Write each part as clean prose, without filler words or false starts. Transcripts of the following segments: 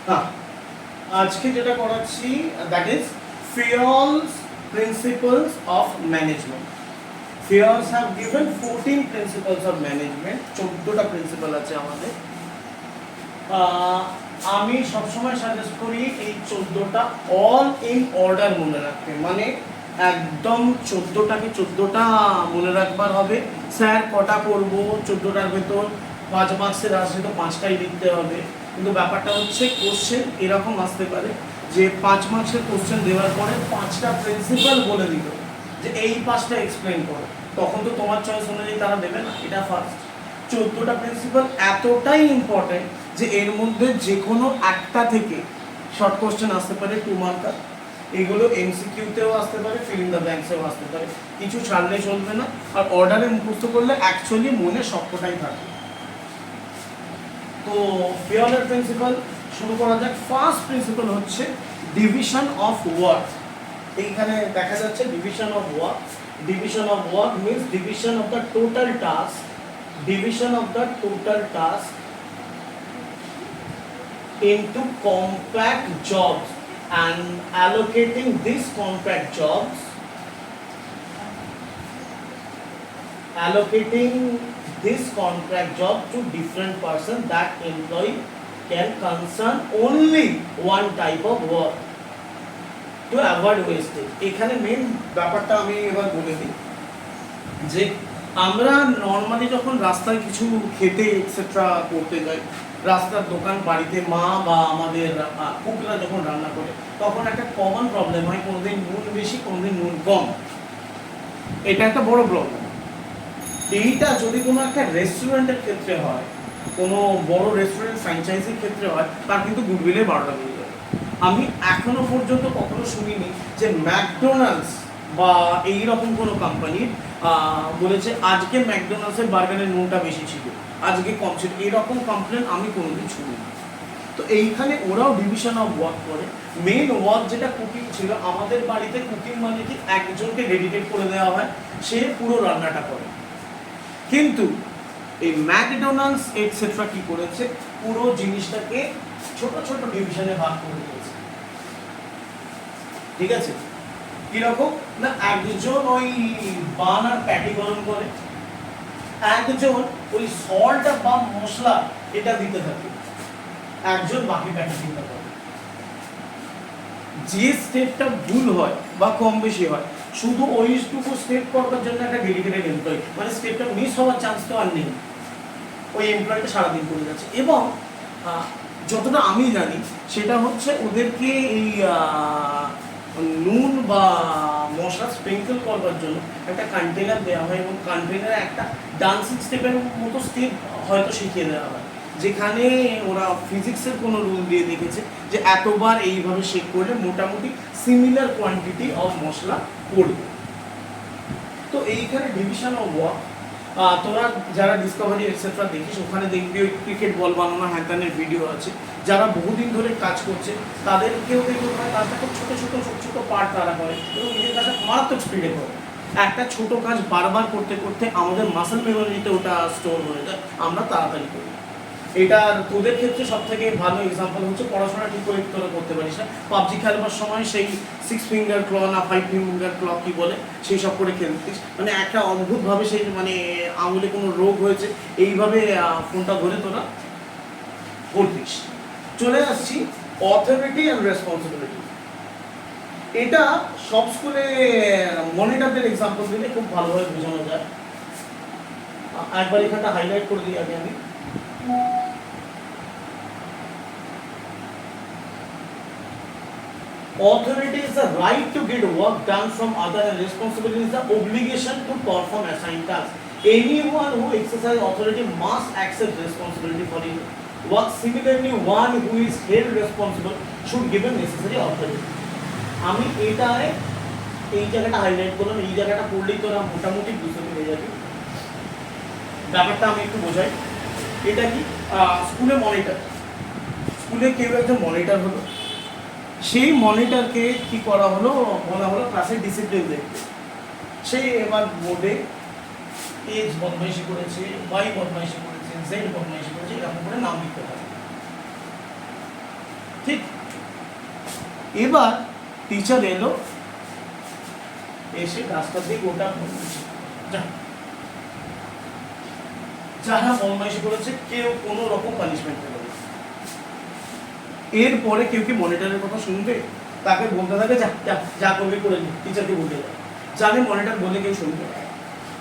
হ্যাঁ, আজকে যেটা করাচ্ছি that is Fayol's Principles of Management. Fayol's have given 14 principles of management. 14টা principal আছে আমাদের। আমি সবসময় সাজেস্ট করি এই 14টা অল ইন অর্ডার মনে রাখতে, মানে একদম 14টাকে 14টা মনে রাখবার হবে। স্যার কটা করব, 14টার ভেতর 5 মার্কসের আসলে তো 5টাই লিখতে হবে। কিন্তু ব্যাপারটা হচ্ছে কোশ্চেন এরকম আসতে পারে যে 5 মার্কসের কোশ্চেন দেওয়ার পরে 5টা প্রিন্সিপাল বলে দিল যে এই 5টা এক্সপ্লেন করো, তখন তো তোমার চয়েস অনুযায়ী তারা দেবে না। এটা ফার্স্ট। 14টা প্রিন্সিপাল এতটাই ইম্পর্টেন্ট যে এর মধ্যে যে কোনো একটা থেকে শর্ট কোশ্চেন আসতে পারে 2 মার্কার। এগুলো এমসিকিউতেও আসতে পারে, ফিল ইন দ্য ব্ল্যাঙ্কসেও আসতে পারে, কিছু ছাড়লে চলবে না। আর অর্ডারে মুখস্থ করলে অ্যাকচুয়ালি মনে সবকটাই থাকে। তো ফেয়লের প্রিন্সিপাল শুরু করা যাক। ফার্স্ট প্রিন্সিপাল হচ্ছে ডিভিশন অফ ওয়ার্ক। এইখানে দেখা যাচ্ছে division of work. Division of work means division of the total task, division of the total task into compact jobs and allocating these compact jobs, to different person that employee can concern only one type of work to avoid wastage. এখানে main ব্যাপারটা আমি এবার বলে দিই যে আমরা normally যখন রাস্তায় কিছু খেতে এক্সেট্রা করতে যাই, রাস্তার দোকান, বাড়িতে মা বা আমাদের কুকরা যখন রান্না করে, তখন একটা কমন প্রবলেম হয়, কোনোদিন নুন বেশি, কোনোদিন নুন কম। এটা একটা বড় প্রবলেম। এইটা যদি কোনো একটা রেস্টুরেন্টের ক্ষেত্রে হয়, কোনো বড় রেস্টুরেন্ট ফ্র্যাঞ্চাইজির ক্ষেত্রে হয়, তার কিন্তু গুডউইলের 12টা বেজে যাবে। আমি এখনো পর্যন্ত কখনো শুনিনি যে ম্যাকডোনাল্ডস বা এইরকম কোনো কোম্পানি বলেছে আজকে ম্যাকডোনাল্ডসের বার্গারের নুনটা বেশি ছিল, আজকে কম ছিল। এরকম কমপ্লেন আমি কোনোদিন শুনিনি। তো এইখানে ওরাও ডিভিশন অফ ওয়ার্ক করে। মেন ওয়ার্ক যেটা কুকিং ছিল, আমাদের বাড়িতে কুকিং মানে কি একজনকে ডেডিকেট করে দেওয়া হয়, সে পুরো রান্নাটা করে। কিন্তু এই ম্যাকডোনাল্ডস এটসেট্রা কি করেছে, পুরো জিনিসটাকে ছোট ছোট ডিভিশনে ভাগ করে দিয়েছে। ঠিক আছে? কিরকম না, একজন ওই বান আর প্যাটি গরম করে, একজন ওই সল্ট বা মশলা এটা দিতে থাকে, একজন বাকি প্যাটি চিন্তা করে। যে স্টেপটা ভুল হয় বা কম বেশি হয়, শুধু ওইটুকু স্টেপ করবার জন্য একটা ডেডিকেটেড এমপ্লয়ি, মানে স্টেপটা মিস হওয়ার চান্স তো আর নেই, ওই এমপ্লয়িটা সারাদিন করে যাচ্ছে। এবং যতটা আমি জানি সেটা হচ্ছে ওদেরকে এই নুন বা মশলা স্প্রিঙ্কল করবার জন্য একটা কন্টেনার দেওয়া হয়, এবং কন্টেনারে একটা ডান্সিং স্টেপের মতো স্টেপ হয়তো শিখিয়ে দেওয়া হয়, যেখানে ওরা ফিজিক্সের কোনো রুল দিয়ে দেখেছে যে এতবার এইভাবে শেক করলে মোটামুটি সিমিলার কোয়ান্টিটি অফ মশলা পড়বে। তো এইখানে ডিভিশন অফ ওয়ার্ক, তোরা যারা ডিসকভারি এটসেট্রা দেখিস, ওখানে দেখবি ওই ক্রিকেট বল বানানো হ্যান্ডানের ভিডিও আছে। যারা বহুদিন ধরে কাজ করছে তাদেরকেও দেখতে হয়, তার খুব ছোটো ছোটো ছোটো ছোটো পার্ট তারা করে এবং নিজের কাজটা মারাত্মক স্পিডে করে। একটা ছোটো কাজ বারবার করতে করতে আমাদের মাসেল মেমোরিতে ওটা স্টোর হয়ে যায়, আমরা তাড়াতাড়ি করি। এটা তোদের ক্ষেত্রে সব থেকে ভালো এক্সাম্পল হচ্ছে পড়াশোনা ঠিক করে তোরা করতে পারিস না, পাবজি খেলবার সময় সেই 6 ফিঙ্গার ক্ল না 5 ফিঙ্গার ক্ল কি বলে সেই সব করে খেলতিস, মানে একটা অদ্ভুতভাবে সেই মানে আঙুলে কোনো রোগ হয়েছে এইভাবে ফোনটা ধরে তোরা করতিস। চলে আসছি অথরিটি অ্যান্ড রেসপন্সিবিলিটি। এটা সব স্কুলে মনিটরদের এক্সাম্পল দিলে খুব ভালোভাবে বোঝানো যায়। একবার এখানটা হাইলাইট করে দিই আগে আমি। Authority is the right to get work done from other, and responsibility is the obligation to perform assigned tasks. Anyone who exercises authority must accept responsibility for his work. Similarly, one who is held responsible should give him necessary authority. আমি এটায় এই জায়গাটা highlight করলাম, এই জায়গাটা পড়লেই তোরা মোটামুটি বুঝতে পেরে যাবি ব্যাপারটা। আমি একটু বোঝাই। এটা কি, স্কুলে মনিটর, স্কুলে কেউ একজন মনিটর হলো, সেই মনিটরকে কি করা হলো, বলা হলো ক্লাসের ডিসিপ্লিন দেখতে। সে এবার বোর্ডে এক্স বদমাইশি করেছে, ওয়াই বদমাইশি করেছে, জেড বদমাইশি করেছে, এরকম করে নাম লিখতে পারে। ঠিক। এবার টিচার এলো, এসে রাস্তা দিয়ে গোটা যারা বদমাইশি করেছে কেউ কোনো রকম পানিশমেন্ট পেল না। এরপরে কেউ কি মনিটরের কথা শুনবে? তাকে বলতে থাকে যা যা যা করবে করে নি, টিচারকে বলতে যায়, জানে মনিটর বলে কেউ শুনবে।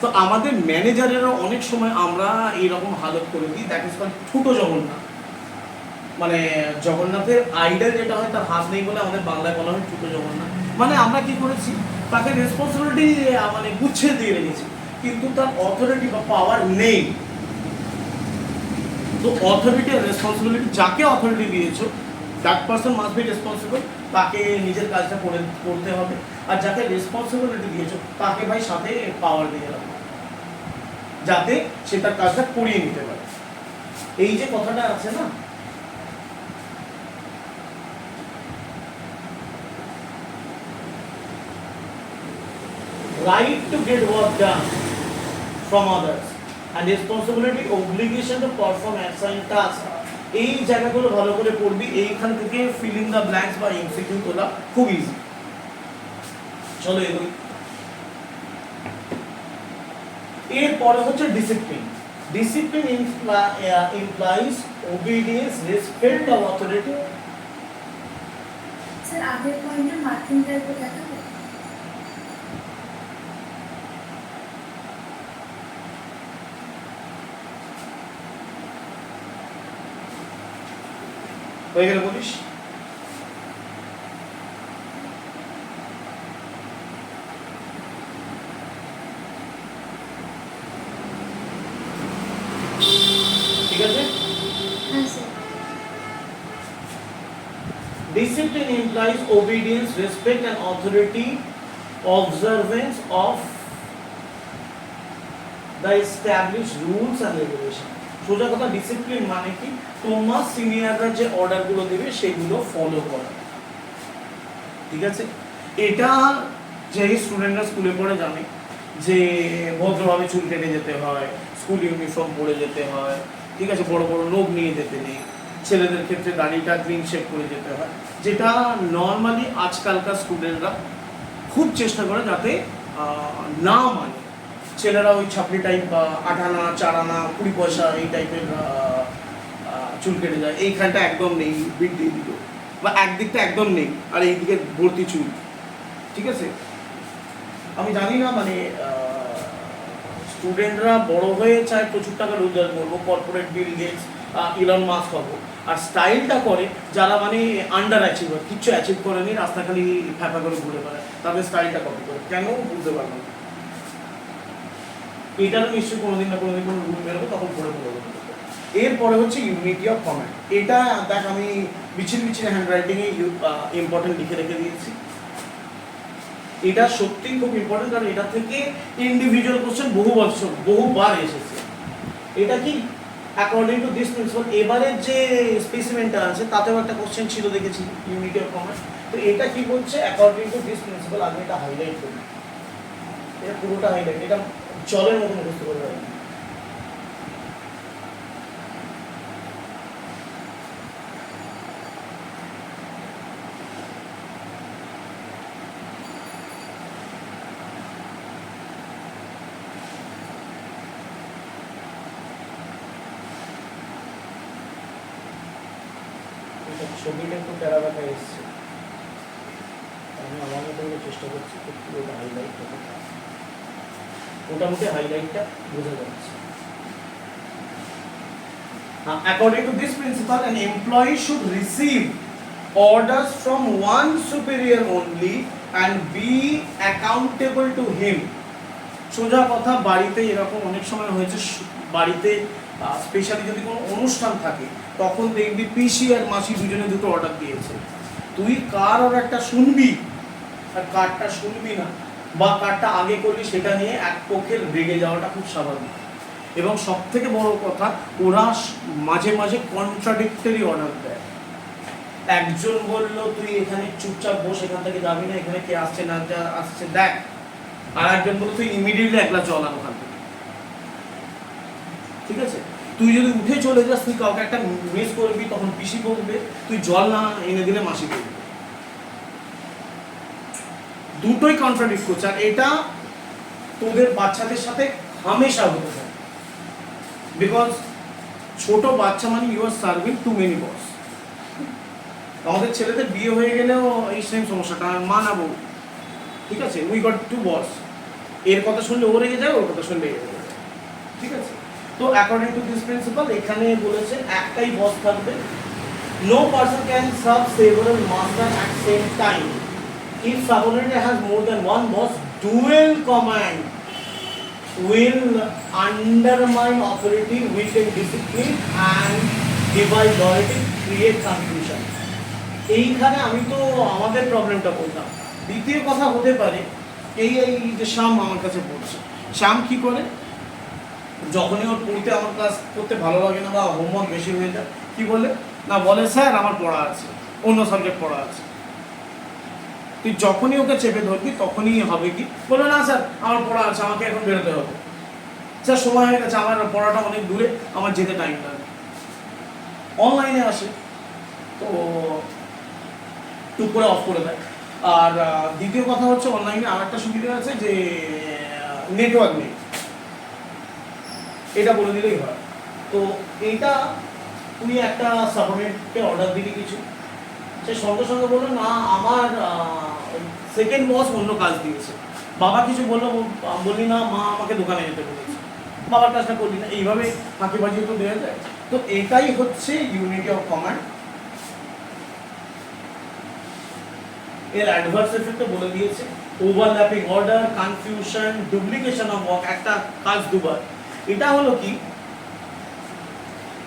তো আমাদের ম্যানেজারেরও অনেক সময় আমরা এইরকম হালত করে দিই, দ্যাট ইজ কল ছোট জগন্নাথ। মানে জগন্নাথের আইডল যেটা হয় তার হাত নেই বলে আমাদের বাংলায় বলা হয় ছোট জগন্নাথ। মানে আমরা কি করেছি, তাকে রেসপন্সিবিলিটি মানে গুছিয়ে দিয়ে রেখেছি, কিন্তু তার অথরিটি বা পাওয়ার নেই। তো অথরিটি আর রেসপন্সিবিলিটি, যাকে অথরিটি দিয়েছো that person must be responsible, তাকে নিজের কাজটা করতে হবে। আর যাকে রেসপন্সিবিলিটি দিয়েছো তাকে ভাই সাথে পাওয়ার দিয়ে রাখো, যাতে সে তার কাজটা করিয়ে নিতে পারে। এই যে কথাটা আছে না, right to get work done from others and responsibility obligation to perform assigned tasks, এই জায়গাগুলো ভালো করে পড়বি। এইখান থেকে ফিলিং দ্য ব্ল্যাঙ্কস বা এমসিকিউ তোলা খুব ইজি। চলো এগোই। এরপরে হচ্ছে discipline. Discipline implies obedience, respect the authority. Sir আগের পয়েন্টে মার্কিং টাইপে দেখাবে। হয়ে গেল বলিস? ঠিক আছে। হ্যাঁ sir. Discipline implies obedience, respect and authority, observance of the established rules and regulations. সোজা কথা, ডিসিপ্লিন মানে কি, তোমার সিনিয়ররা যে অর্ডারগুলো দেবে সেগুলো ফলো করা। ঠিক আছে। এটা যে স্টুডেন্টরা স্কুলে পড়ে জানে যে ভদ্রভাবে চুল কেটে যেতে হয়, স্কুল ইউনিফর্ম পরে যেতে হয়, ঠিক আছে, বড় বড় লোক নিয়ে যেতে নেই, ছেলেদের ক্ষেত্রে দাড়িটা ক্লিন শেভ করে যেতে হয়, যেটা নর্মালি আজকালকার স্টুডেন্টরা খুব চেষ্টা করে যাতে না মানে। ছেলেরা ওই ছাপড়ি টাইপ বা 8 আনা 4 আনা 20 পয়সা এই টাইপের চুল কেটে যায়, এইখানটা একদম নেই, বিট দিয়ে দিল, বা একদিকটা একদম নেই আর এইদিকে ভর্তি চুল। ঠিক আছে। আমি জানি না মানে স্টুডেন্টরা বড় হয়ে চায় প্রচুর টাকা রোজগার করবো, corporate Bill Gates, Elon Musk হবো, আর স্টাইলটা করে যারা মানে আন্ডার অ্যাচিভার, কিচ্ছু অ্যাচিভ করেনি, রাস্তা খালি ফ্যাপা করে ঘুরে বেড়ায়, তাদের স্টাইলটা কপি করে। কেন বুঝতে পারবো না। এটারও নিশ্চয়ই কোনোদিন না কোনোদিন কোনো রুল বেরোবে, তখন পড়ে পড়বে। এরপরে হচ্ছে ইউনিটি অফ ফরম্যাট। এটা দেখ আমি বিচ্ছিন্ন বিচ্ছিন্ন হ্যান্ড রাইটিংয়ে ইম্পর্টেন্ট লিখে রেখে দিয়েছি। এটা সত্যি খুব ইম্পর্টেন্ট, কারণ এটা থেকে ইন্ডিভিজুয়াল কোশ্চেন বহুবার এসেছে। এটা কি অ্যাকর্ডিং টু দিস প্রিন্সিপাল, এবারের যে স্পেসিমেনটা আছে তাতেও একটা কোশ্চেন ছিল দেখেছি, ইউনিটি অফ ফরম্যাট। তো এটা কি বলছে, অ্যাকর্ডিং টু দিস প্রিন্সিপাল। আগে এটা হাইলাইট করি, এটা পুরোটা হাইলাইট, এটা জলের মতো বুঝতে পারবে। ছবিটা একটু টেরা দেখা এসছে, আমি আমার মতো করে চেষ্টা করছি পুরোটা হাইলাইট করতে, মোটামুটি হাইলাইটটা বোঝা যাচ্ছে। According to this principle, an employee should receive orders from one superior only and be accountable to him. সোজা কথা, বাড়িতে এরকম অনেক সময় হয়েছে, বাড়িতে স্পেশালি যদি কোনো অনুষ্ঠান থাকে তখন দেখবি পিসি আর মাসি দুজনে দুটো অর্ডার দিয়েছে, তুই কার অর্ডারটা শুনবি আর কারটা শুনবি না, বা কারটা আগে করলি সেটা নিয়ে এক পক্ষের রেগে যাওয়াটা খুব স্বাভাবিক। এবং সব থেকে বড় কথা, ওরা মাঝে মাঝে কন্ট্রাডিক্টরি অর্ডার দেয়। একজন বলল তুই এখানে চুপচাপ বস, এখান থেকে যাবি না, এখানে কে আসছে না আসছে দেখ, আর একজন বলল তুই ইমিডিয়েটলি একলা চল ওখান থেকে। ঠিক আছে। তুই যদি উঠে চলে যাস, তুই কাউকে একটা মিস করবি, তখন পিসি বলবে, তুই জল না এনে দিলে মাসি বলবে। দুটোই কন্ট্রাডিক্ট করছে, আর এটা তোদের বাচ্চাদের সাথে হামেশা হতে থাকে। বিকজ ছোট বাচ্চা মানে you are serving too many boss. আমাদের ছেলেদের বিয়ে হয়ে গেলেও এই সেম সমস্যাটা, মা না বউ, ঠিক আছে, উই গট টু বস। এর কথা শুনলে ও রেগে যায়, ওর কথা শুনলে এ রেগে যায়, ঠিক আছে। তো অ্যাকর্ডিং টু দিস প্রিন্সিপাল এখানে বলেছে একটাই বস থাকবে। No person can serve several master at same time. If subordinate has more than one boss, dual command will undermine authority, weaken discipline and divide loyalty, create confusion. এইখানে আমি তো আমাদের প্রবলেমটা বললাম। দ্বিতীয় কথা হতে পারে এই যে শ্যাম আমার কাছে পড়ছে, শ্যাম কি করে, যখনই ওর পড়তে আমার ক্লাস করতে ভালো লাগে না বা হোমওয়ার্ক বেশি হয়ে যায়, কি বলে না, বলে স্যার আমার পড়া আছে, অন্য সাবজেক্ট পড়া আছে। তুই যখনই ওকে চেপে ধরবি তখনই হবে কি, বলে না স্যার আমার পড়া আছে, আমাকে এখন বেরোতে হবে, স্যার সময় হয়ে গেছে, আমার পড়াটা অনেক দূরে, আমার যেতে টাইম লাগে। অনলাইনে আসে তো টুক করে অফ করে দেয়। আর দ্বিতীয় কথা হচ্ছে অনলাইনে আর একটা সুবিধা আছে যে নেটওয়ার্ক নেই, এটা বলে দিলেই হয়। তো এইটা তুই একটা সাবঅর্ডিনেটকে অর্ডার দিলি কিছু, সে সঙ্গে সঙ্গে বললো না আমার সেকেন্ড বস অন্য কাজ দিয়েছে, বাবা কিছু বললো, বললি না মা আমাকে দোকানে যেতে বলেছে, বাবার কাজটা করলি না, এইভাবে ফাঁকিবাজি তো দেওয়া যায়। তো এটাই হচ্ছে ইউনিটি অফ কমান্ড। এর অ্যাডভার্স এফেক্টে বলে দিয়েছে, overlapping order, confusion, duplication of work, একটা কাজ দুবার। এটা হলো কি,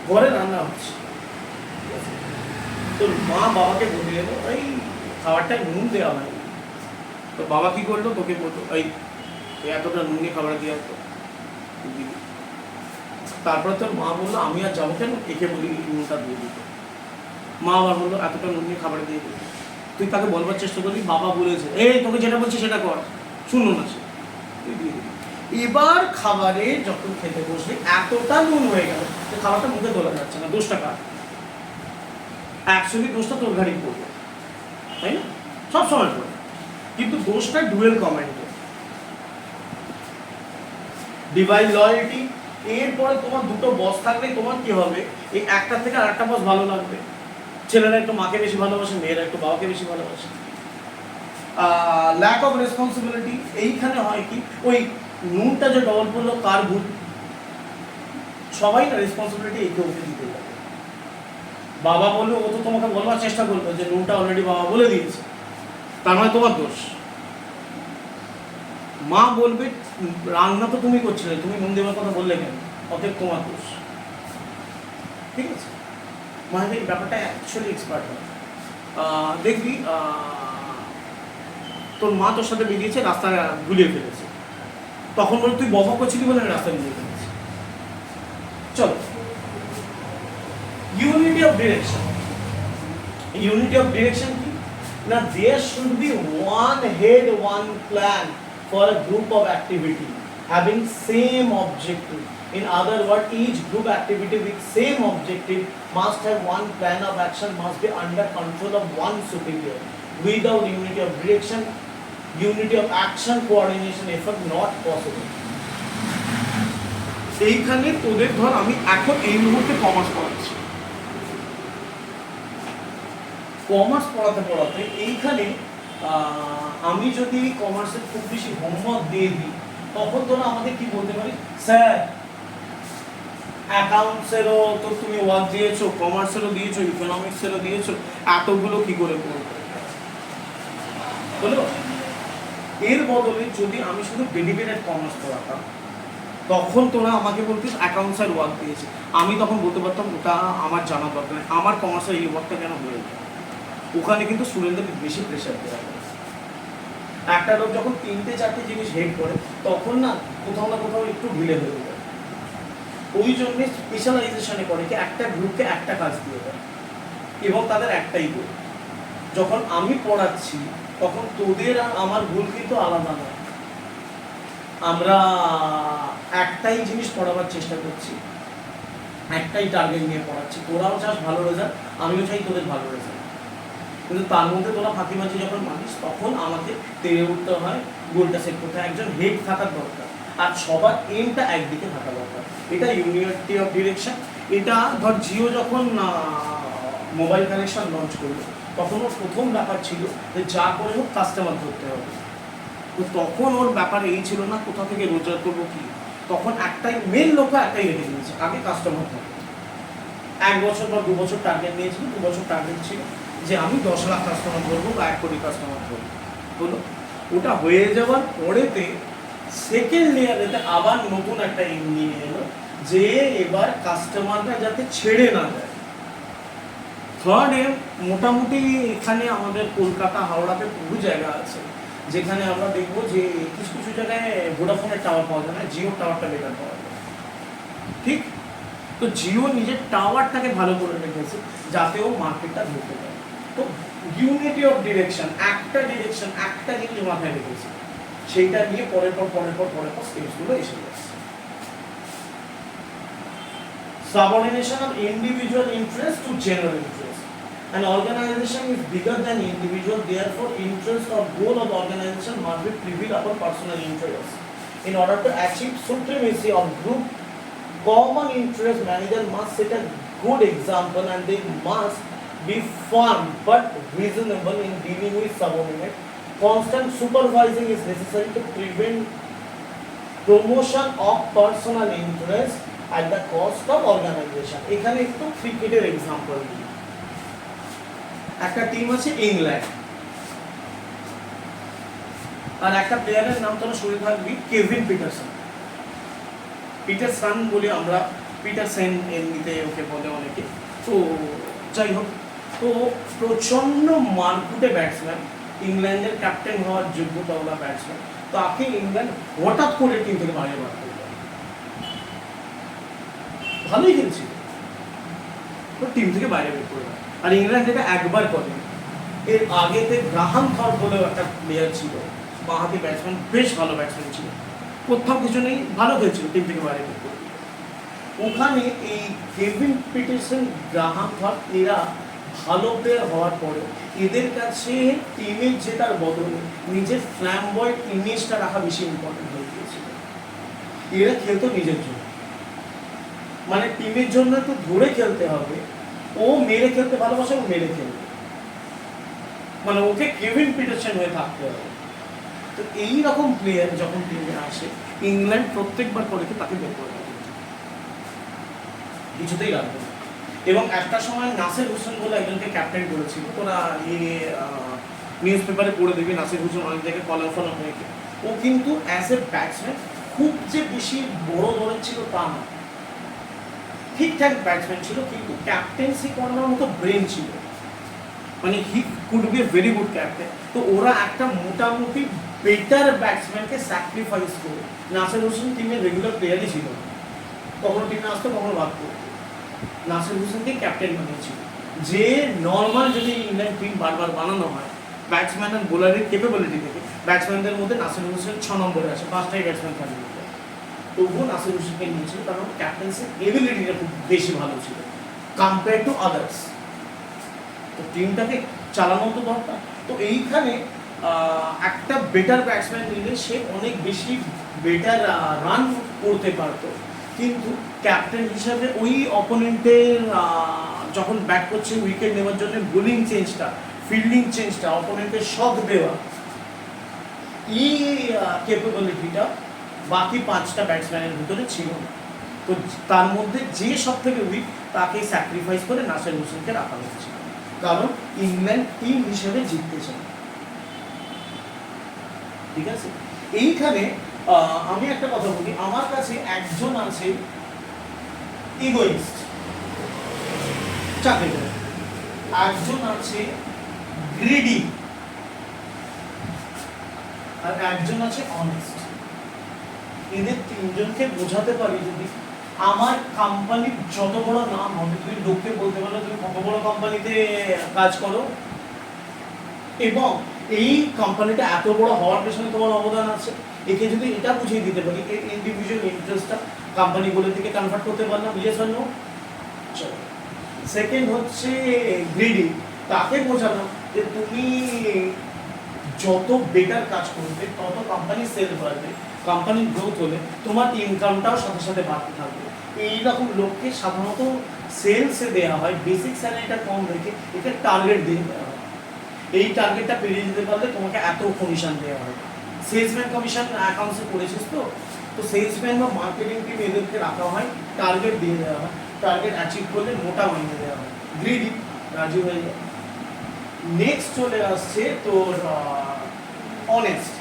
ঘরে রান্না হচ্ছে, তোর মা বাবাকে বলে এলো এই খাবারটায় নুন দেওয়া হয়, তো বাবা কি করলো, তোকে বলতো এই এতটা নুন নিয়ে খাবার দিয়ে আসতো। তারপরে তোর মা বললো আমি আর যাবো কেন, একে বলি নুনটা দিয়ে দিত। মা আবার বললো এতটা নুন নিয়ে খাবার দিয়ে দিত। তুই তাকে বলবার চেষ্টা করবি বাবা বলেছে, এই তোকে যেটা বলছি সেটা কর, শুনলো না সে, তুই দিয়ে দিবি। এবার খাবারে যখন খেতে বসবি এতটা নুন হয়ে গেল যে খাবারটা মুখে তোলা যাচ্ছে না, দোষটা কার? অ্যাকচুয়ালি দোষটা তোর ঘাড়ি পড়বে, তাই না? সব সময় পড়ে, কিন্তু দোষটা ডুয়েল কমেন্টে। ডিভাইড লয়্যালটি, এরপরে তোমার দুটো বস থাকলে তোমার কি হবে, এই একটা থেকে আরেকটা বস ভালো লাগবে। ছেলেরা একটু মাকে বেশি ভালোবাসে, মেয়েরা একটু বাবাকে বেশি ভালোবাসে। ল্যাক অফ রেসপন্সিবিলিটি, এইখানে হয় কি, ওই নুনটা যে ডবল পড়লো কার ভুল, সবাই না রেসপন্সিবিলিটি একে ওকে দিতে যাবে। বাবা বলবে, ও তো তোমাকে বলবার চেষ্টা করবে যে নুনটা অলরেডি বাবা বলে দিয়েছে, তার মানে তোমার দোষ। মা বলবে রান্না তো তুমি করছিলে, তুমি নুন দেওয়ার কথা বললে কেন, অতএব তোমার দোষ, ঠিক আছে। মানে এই ব্যাপারটা অ্যাকচুয়ালি এক্সপার্ট হয়। দেখবি তোর মা তোর সাথে বেরিয়েছে, রাস্তায় গুলিয়ে ফেলেছে, তখন বলে তুই বকা করছিলি বলে রাস্তায় গুলিয়ে ফেলেছে। চলো, unity of direction. Unity of direction কি না, there should be one head one plan for a group of activity having same objective. In other words, each group activity with same objective must have one plan of action, must be under control of one superior. Without unity of direction, unity of action, coordination effort not possible. এইখানে তোদের ধর আমি এখন এই মুহূর্তে commerce পড়াচ্ছি, commerce পড়াতে পড়াতে এইখানে আমি যদি কমার্সের খুব বেশি হোমওয়ার্ক দিয়ে দিই, তখন তোরা আমাকে কি বলতে পারি, স্যার অ্যাকাউন্টসেরও তো তুমি ওয়ার্ক দিয়েছো, কমার্সেরও দিয়েছো, ইকোনমিক্সেরও দিয়েছো, এতগুলো কি করে করবো বলো। এর বদলে যদি আমি শুধু ডেডিকেটেড কমার্স পড়াতাম, তখন তোরা আমাকে বলতিস অ্যাকাউন্টসের ওয়ার্ক দিয়েছে, আমি তখন বলতে পারতাম ওটা আমার জানা দরকার নেই, আমার কমার্সের এই ওয়ার্কটা কেন হয়ে যায়। ওখানে কিন্তু স্টুডেন্টদের বেশি প্রেশার দেওয়া হয়। একটা লোক যখন 3-4টে জিনিস হেড করে, তখন না কোথাও না কোথাও একটু ঢিলে হয়ে যায়। ওই জন্যে স্পেশালাইজেশনে করে কি একটা গ্রুপকে একটা কাজ দিয়ে দেয় এবং তাদের একটাই গোল। যখন আমি পড়াচ্ছি তখন তোদের আর আমার গোল কিন্তু আলাদা নয়, আমরা একটাই জিনিস পড়াবার চেষ্টা করছি। একটাই টার্গেট নিয়ে পড়াচ্ছি, তোরাও চাস ভালো রেজাল্ট, আমিও চাই তোদের ভালো রেজাল্ট, কিন্তু তার মধ্যে তোরা ফাঁকিবাজি যখন মানিস তখন আমাকে তেড়ে উঠতে হয়, গোলটা সেট করতে হয়, একজন হেড থাকার দরকার, আর সবার এমটা একদিকে থাকা দরকার। এটা ইউনিটি অফ ডিরেকশন। এটা ধর জিও যখন মোবাইল কানেকশন লঞ্চ করলো তখন ওর প্রথম ব্যাপার ছিল যে যা করে হোক কাস্টমার ধরতে হবে। তো তখন ওর ব্যাপার এই ছিল না কোথা থেকে রোজগার করবো কি, তখন একটাই মেন লক্ষ্য একটাই রেখে দিয়েছে, আগে কাস্টমার ধরবো। 1 বছর বা 2 বছর টার্গেট নিয়েছিল, 2 বছর টার্গেট ছিল যে আমি 10 লাখ কাস্টমার ধরবো বা 1 কোটি কাস্টমার ধরবো। হলো, ওটা হয়ে যাওয়ার পরেতে সেকেন্ড লেয়ারেতে আবার নতুন একটা এম নিয়ে এলো যে এবার কাস্টমাররা যাতে ছেড়ে না যায়। থার্ড এম, মোটামুটি এখানে আমাদের কলকাতা হাওড়াতে বহু জায়গা আছে যেখানে আমরা দেখবো যে কিছু কিছু জায়গায় ভোডাফোনের টাওয়ার পাওয়া যায় না, জিও টাওয়ারটা বেটার পাওয়া যায়। ঠিক, তো জিও নিজের টাওয়ারটাকে ভালো করে রেখেছে যাতে ও মার্কেটটা ধরতে পারে। তো ইউনিটি অফ ডিরেকশন, একটা ডিরেকশন, একটা জিনিস মাথায় রেখেছে, সেইটা নিয়ে পরের পর স্টেপসগুলো এসে যাচ্ছে। Subordination of individual interest to general interest. An organization is bigger than individual, therefore interest or goal of organization must be prevail upon personal interest. In order to achieve supremacy of group common interest, manager must set a good example and they must be firm but reasonable in dealing with subordinate. Constant supervising is necessary to prevent promotion of personal interest at the cost of organization. এখানে একটু ক্রিকেটের example দিই। একটা team আছে England, আর একটা প্লেয়ারের নাম তোরা শুনে থাকবি কেভিন পিটারসন। পিটারসন বলে আমরা, পিটারসেন এমনিতে ওকে বলে অনেকে। তো যাই হোক, তো প্রচন্ড মারকুটে ব্যাটসম্যান, ইংল্যান্ডের ক্যাপ্টেন হওয়ার যোগ্যতা ওলা ব্যাটসম্যান, তাকে ইংল্যান্ড হঠাৎ করে টিম থেকে বাইরে বার করে দেয়। ভালোই খেলছিল, তো টিম থেকে বাইরে বের করে দেয়। আর ইংল্যান্ড এটা একবার করে, এর আগেতে গ্রাহাম থর্প বলেও একটা প্লেয়ার ছিল, বাঁহাতি ব্যাটসম্যান, বেশ ভালো ব্যাটসম্যান ছিল, কোথাও কিছু নেই, ভালো খেলছিল, টিম থেকে বাইরে বের করে দিল। ওখানে এই কেভিন পিটারসন, গ্রাহাম থর্প, এরা ভালো প্লেয়ার হওয়ার পরে এদের কাছে টিমের জেতার বদলে নিজের ফ্ল্যামবয়েড ইমেজটা রাখা বেশি ইম্পর্টেন্ট হয়ে গিয়েছিল। এরা খেলতো নিজের জন্য, মানে টিমের জন্য একটু ধরে খেলতে হবে, ও মেরে খেলতে ভালোবাসে, ও মেরে খেলবে, মানে ওকে কেভিন পিটারসন হয়ে থাকতে হবে। তো এই রকম প্লেয়ার যখন টিমে আসে, ইংল্যান্ড প্রত্যেকবার করে তাকে বের করে দেবে, কিছুতেই রাখবে না। এবং একটা সময় নাসির হোসেন বলে একজনকে ক্যাপ্টেন করেছিল, তোরা নিউজ পেপারে পড়ে দেখবি, নাসির হোসেন অনেক জায়গায় কলাম ফলম হয়েছে। ও কিন্তু অ্যাজ এ ব্যাটসম্যান খুব যে বেশি বড় ধরনের ছিল তা না, ঠিকঠাক ব্যাটসম্যান ছিল, কিন্তু ক্যাপ্টেন্সি করার মতো ব্রেন ছিল, মানে he could B a very good captain. তো ওরা একটা মোটামুটি বেটার ব্যাটসম্যানকে স্যাক্রিফাইস করে, নাসির হোসেন টিমের রেগুলার প্লেয়ারই ছিল না, কখনো টিমে আসতো কখনো বাদ করতো, নাসির হোসেনকে ক্যাপ্টেন বানিয়েছিল। যে নর্মাল যদি ইংল্যান্ড টিম বারবার বানানো হয় ব্যাটসম্যান আর বোলারের ক্যাপাবিলিটি থেকে, ব্যাটসম্যানদের মধ্যে নাসির হোসেন 6 নম্বরে আছে, 5টাই ব্যাটসম্যান থাকে, তবুও নাসির হোসেনকে নিয়েছিল কারণ ক্যাপ্টেন্সির এবিলিটিটা খুব বেশি ভালো ছিল কম্পেয়ার টু আদার্স। তো টিমটাকে চালানো তো দরকার। তো এইখানে একটা বেটার ব্যাটসম্যান নিলে সে অনেক বেশি বেটার রান করতে পারতো, কিন্তু ক্যাপ্টেন হিসাবে ওই অপোনেন্টের যখন ব্যাট করছে উইকেট নেওয়ার জন্য বোলিং চেঞ্জটা, ফিল্ডিং চেঞ্জটা, অপোনেন্টের শক দেওয়া, এই ক্যাপাবিলিটিটা বাকি 5টা ব্যাটসম্যানের ভিতরে ছিল না। তো তার মধ্যে যে সব থেকে উইক তাকে স্যাক্রিফাইস করে নাসির হোসেনকে রাখা হয়েছিল, কারণ ইংল্যান্ড টিম হিসেবে জিততে চায়। ঠিক আছে, এইখানে আমি একটা কথা বলি, আমার কাছে একজন আছে ইগোইস্ট, চাকরি করে, একজন আছে গ্রিডি, আর একজন আছে অনেস্ট। এদের 3জনকে বোঝাতে পারি যদি, আমার কোম্পানির যত বড় নাম হবে, তুমি লোককে বলতে পারো তুমি কত বড় কোম্পানিতে কাজ করো এবং এই কোম্পানিটা এত বড় হওয়ার পেছনে তোমার অবদান আছে, একে যদি এটা বুঝিয়ে দিতে পারি, এই ইন্ডিভিজুয়াল ইন্টারেস্টটা কোম্পানিগুলো থেকে কনভার্ট করতে পারলাম, ইয়েস অর নো? সেকেন্ড হচ্ছে গ্রিডি, তাকে বোঝানো যে তুমি যত বেটার কাজ করবে তত কোম্পানি সেল বাড়বে, কোম্পানির গ্রোথ হলে তোমার ইনকামটাও সাথে সাথে বাড়তে থাকবে। এইরকম লোককে সাধারণত সেলসে দেওয়া হয়, বেসিক স্যালারিটা কম রেখে এটা টার্গেট দিয়ে দেওয়া হয়। এই টার্গেটটা পেরিয়ে যেতে পারলে তোমাকে এত কমিশন দেওয়া হয়। সেলসম্যান কমিশন অ্যাকাউন্টসে করেছিস তো, তো সেলসম্যান বা মার্কেটিং টিম এদেরকে রাখা হয়, টার্গেট দিয়ে দেওয়া হয়, টার্গেট অ্যাচিভ করলে মোটা মাইনে দেওয়া হয়, গ্রিডি রাজি হয়ে যায়। নেক্সট চলে আসছে তোর অনেস্ট।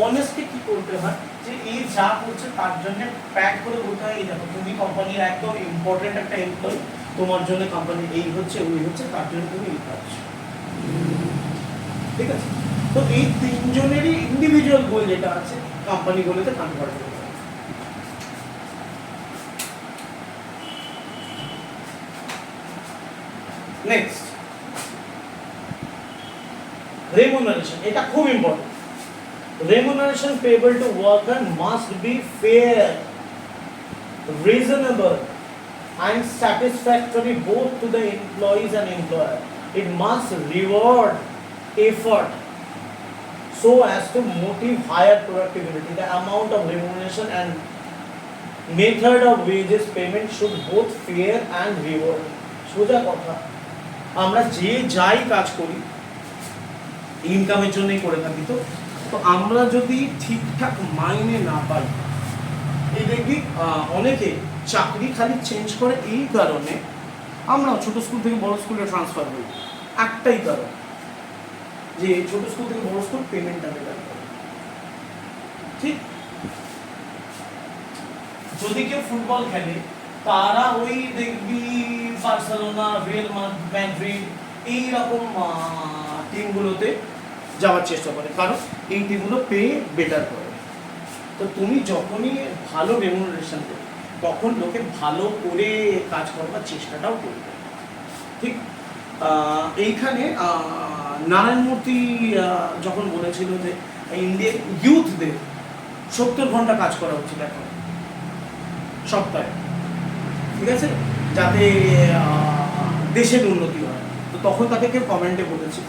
অনেস্টকে কি করতে হয়, যে এই যা করছে তার জন্য প্যাক করে বলতে হয় এই দেখো তুমি কোম্পানির একদম ইম্পর্টেন্ট একটা এমপ্লয়ি, তোমার জন্য কোম্পানি এই হচ্ছে ওই হচ্ছে, তার জন্য তুমি এই কাজ। ঠিক আছে, তো এই তিনজনেরই ইন্ডিভিজুয়াল গোল যেটা আছে কোম্পানিগুলোতে কনভার্ট করতে হবে। নেক্সট রেমুনারেশন, এটা খুব important. Remuneration payable to worker must be fair, reasonable, and satisfactory both to the employees and employer. It must reward effort so as to motive higher productivity. The amount of remuneration and method of wages payment should both fair and reward. সোজা কথা, আমরা যে যাই কাজ করি ইনকামের জন্যই করে থাকি, তো তো আমরা যদি ঠিকঠাক মাইনে না পাই, এই দেখবি অনেকে চাকরি খালি চেঞ্জ করে এই কারণে, আমরা ছোট স্কুল থেকে বড় স্কুলে ট্রান্সফার হই একটাই কারণ, যে ছোট স্কুল থেকে বড় স্কুল পেমেন্টটা বেটার করে। ঠিক, যদি কেউ ফুটবল খেলে তারা ওই দেখবি বার্সেলোনা, রিয়াল মাদ্রিদ এইরকম টিমগুলোতে যাওয়ার চেষ্টা করে, কারণ এই টিমগুলো পে বেটার করে। তো তুমি যখনই ভালো রেমুনারেশন দেবে তখন লোকে ভালো করে কাজ করবার চেষ্টাটাও করবে। ঠিক, এইখানে নারায়ণ মূর্তি যখন বলেছিল যে ইন্ডিয়ান ইউথদের 70 ঘন্টা কাজ করা উচিত এখন সপ্তাহে, ঠিক আছে, যাতে দেশের উন্নতি হয়, তো তখন তাকে কেউ কমেন্টে বলেছিল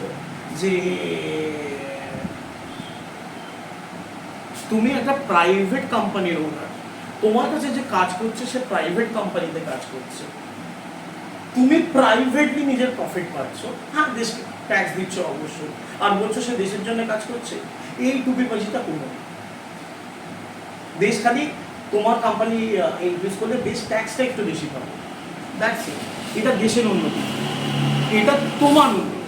যে তুমি একটা প্রাইভেট কোম্পানির ওনার, তোমার কাছে যে কাজ করছে সে প্রাইভেট কোম্পানিতে কাজ করছে, তুমি প্রাইভেটলি নিজের প্রফিট পাচ্ছ, হ্যাঁ দেশকে ট্যাক্স দিচ্ছ অবশ্যই, আর বলছো সে দেশের জন্য কাজ করছে, এই টুপি পয়সাটা কোনো দেশ খালি তোমার কোম্পানি ইনক্রিজ করলে দেশ ট্যাক্সটা একটু বেশি পাবে, দ্যাটস ইট। এটা দেশের উন্নতি, এটা তোমার উন্নতি।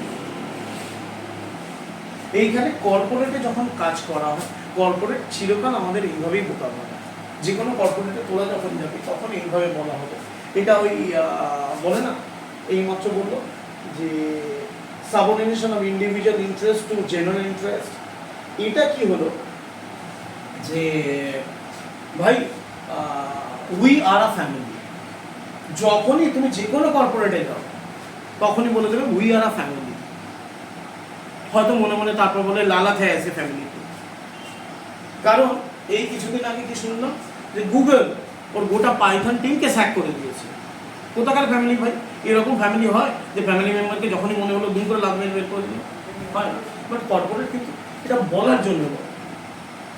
এইখানে কর্পোরেটে যখন কাজ করা হয়, কর্পোরেট চিরকাল আমাদের এইভাবেই বোকা বলা, যে কোনো কর্পোরেটে তোরা যখন যাবি তখন এইভাবে বলা হবে। এটা ওই বলে না, এইমাত্র বললো যে subordination of individual interest to general interest. এটা কি হলো যে ভাই উই আর আ ফ্যামিলি, যখনই তুমি যে কোনো কর্পোরেটে যাও তখনই বলে দেবে উই আর আ ফ্যামিলি, হয়তো মনে মনে তারপর বলে লালা থে আছে ফ্যামিলি। কারণ এই কিছুদিন আগে কি শুনলাম যে গুগল ওর গোটা পাইথন টিমকে স্যাক করে দিয়েছে। কোথাকার ফ্যামিলি ভাই? এরকম ফ্যামিলি হয় যে ফ্যামিলি মেম্বারকে যখনই মনে হলো দুম করে লাভমেন্ট বের করে দিল? হয় না। বাট কর্পোরেট কিন্তু এটা বলার জন্য বলে,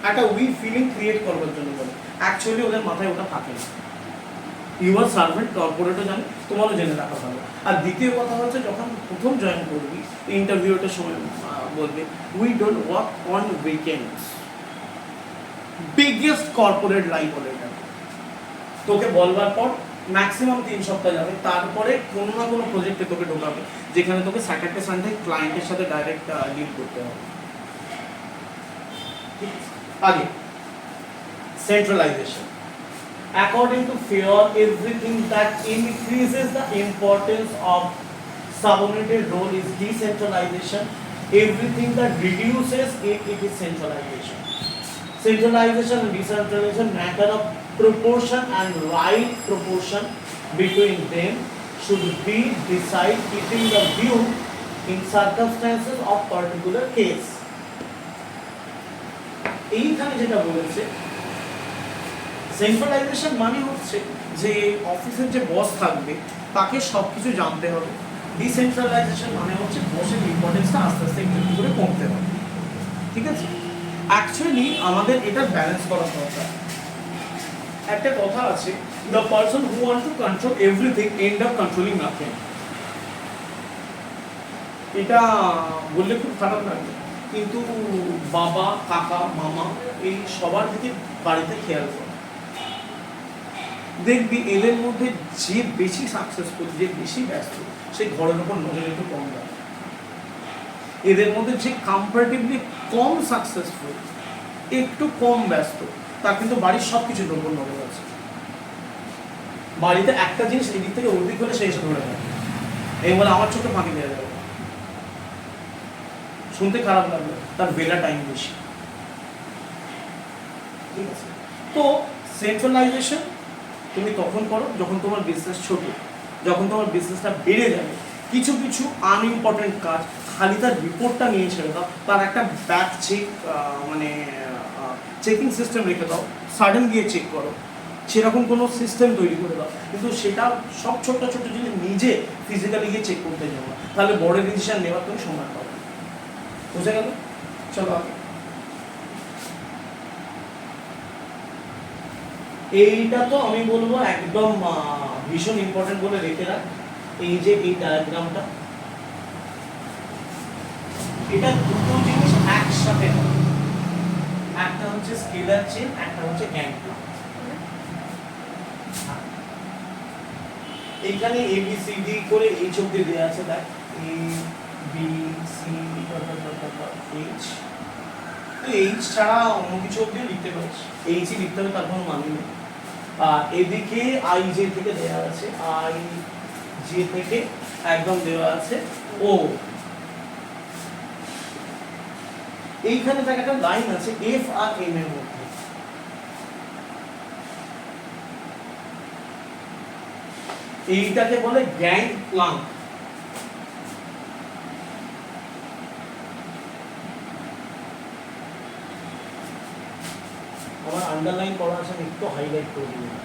একটা উই ফিলিং ক্রিয়েট করবার জন্য বলে, অ্যাকচুয়ালি ওদের মাথায় ওটা থাকে না। ইউর সার্ভেন্ট কর্পোরেটও জানে, তোমারও জেনে রাখা ভালো। আর দ্বিতীয় কথা হচ্ছে, যখন প্রথম জয়েন করবি ইন্টারভিউটার সময় বলবে we don't work on weekends. Biggest corporate lie বলে এটা। তোকে বলবার পর ম্যাক্সিমাম 3 সপ্তাহ যাবে, তারপরে কোনো না কোনো প্রজেক্টে তোকে ঢোকাবে যেখানে তোকে স্যাটারডে সানডে ক্লায়েন্টের সাথে ডাইরেক্ট ডিল করতে হবে। আগে centralization. According to Fair, everything that increases the importance of subordinated role is decentralization. Everything that reduces it is centralization. Centralization and decentralization matter of proportion, and right proportion between them should be decided keeping the view in circumstances of particular case. এইখানে যেটা বলেছে centralisation মানে হচ্ছে যে অফিসের যে বস থাকবে তাকে সব কিছু জানতে হবে। ডিসেন্ট্রালাইজেশন মানে হচ্ছে বসের ইম্পর্টেন্সটা আস্তে আস্তে একটু একটু করে কমতে হবে। ঠিক আছে, অ্যাকচুয়ালি আমাদের এটা ব্যালেন্স করা দরকার। একটা কথা আছে, the person who want to control everything end up controlling nothing. এটা বললে খুব খারাপ লাগে, কিন্তু বাবা, কাকা, মামা এই সবার দিকে বাড়িতে খেয়াল করে। দেখবি এদের মধ্যে যে বেশি সাকসেসফুল, যে বেশি ব্যস্ত, সেই ঘরের উপর নজর একটু কম দেয়। এদের মধ্যে যে কম্পারেটিভলি কম সাকসেসফুল, একটু কম ব্যস্ত, তার কিন্তু বাড়ির সব কিছুর উপর নজর আছে। বাড়িতে একটা জিনিস এদিক থেকে ওর দিক হলে সেই এসে ধরে নেয়, এই বলে আমার চোখে ফাঁকি দেওয়া যাবে। শুনতে খারাপ লাগলো, তার বেলা টাইম বেশি। ঠিক আছে, তো সেন্ট্রালাইজেশন তুমি তখন করো যখন তোমার বিজনেস ছোট, যখন তোমার বিজনেসটা বেড়ে যাবে। কিছু কিছু আনইম্পর্টেন্ট কাজ খালি তার রিপোর্টটা নিয়ে ছেড়ে দাও, তার একটা ব্যাক চেক মানে চেকিং সিস্টেম রেখে দাও, সাডেন গিয়ে চেক করো, সেরকম কোনো সিস্টেম তৈরি করে দাও। কিন্তু সেটা সব ছোট্ট ছোট্ট জিনিস নিজে ফিজিক্যালি গিয়ে চেক করতে যাবো, তাহলে বড় ডিসিশন নেওয়ার তুমি সময় পাবে। বুঝে গেল? চলো আগে। এইটা তো আমি বলবো একদম ভীষণ ইম্পর্টেন্ট বলে রেখে রাখ। এই যে এই ডায়াগ্রামটা, এটা দুটো জিনিস একসাথে হয়, একটা হচ্ছে স্কেলার চেন, একটা হচ্ছে গ্যাং প্ল্যান। এইখানে এ বি সি ডি করে এইচ অব্দি দেওয়া আছে, দেখ এ বি সি এইচ। তো এইচ ছাড়া অন্য কিছু অব্দি লিখতে পারিস, এইচই লিখতে হবে, তার কোনো মানে নেই। এদিকে আই জে থেকে দেওয়া আছে, আই জে থেকে একদম দেওয়া আছে ও। এইখানে দেখ একটা লাইন আছে এফ আর এম এর মধ্যে, এইটাকে বলে গ্যাং প্লাঙ্ক। আমার আন্ডারলাইন করা আছে, আমি একটু হাইলাইট করে দিই।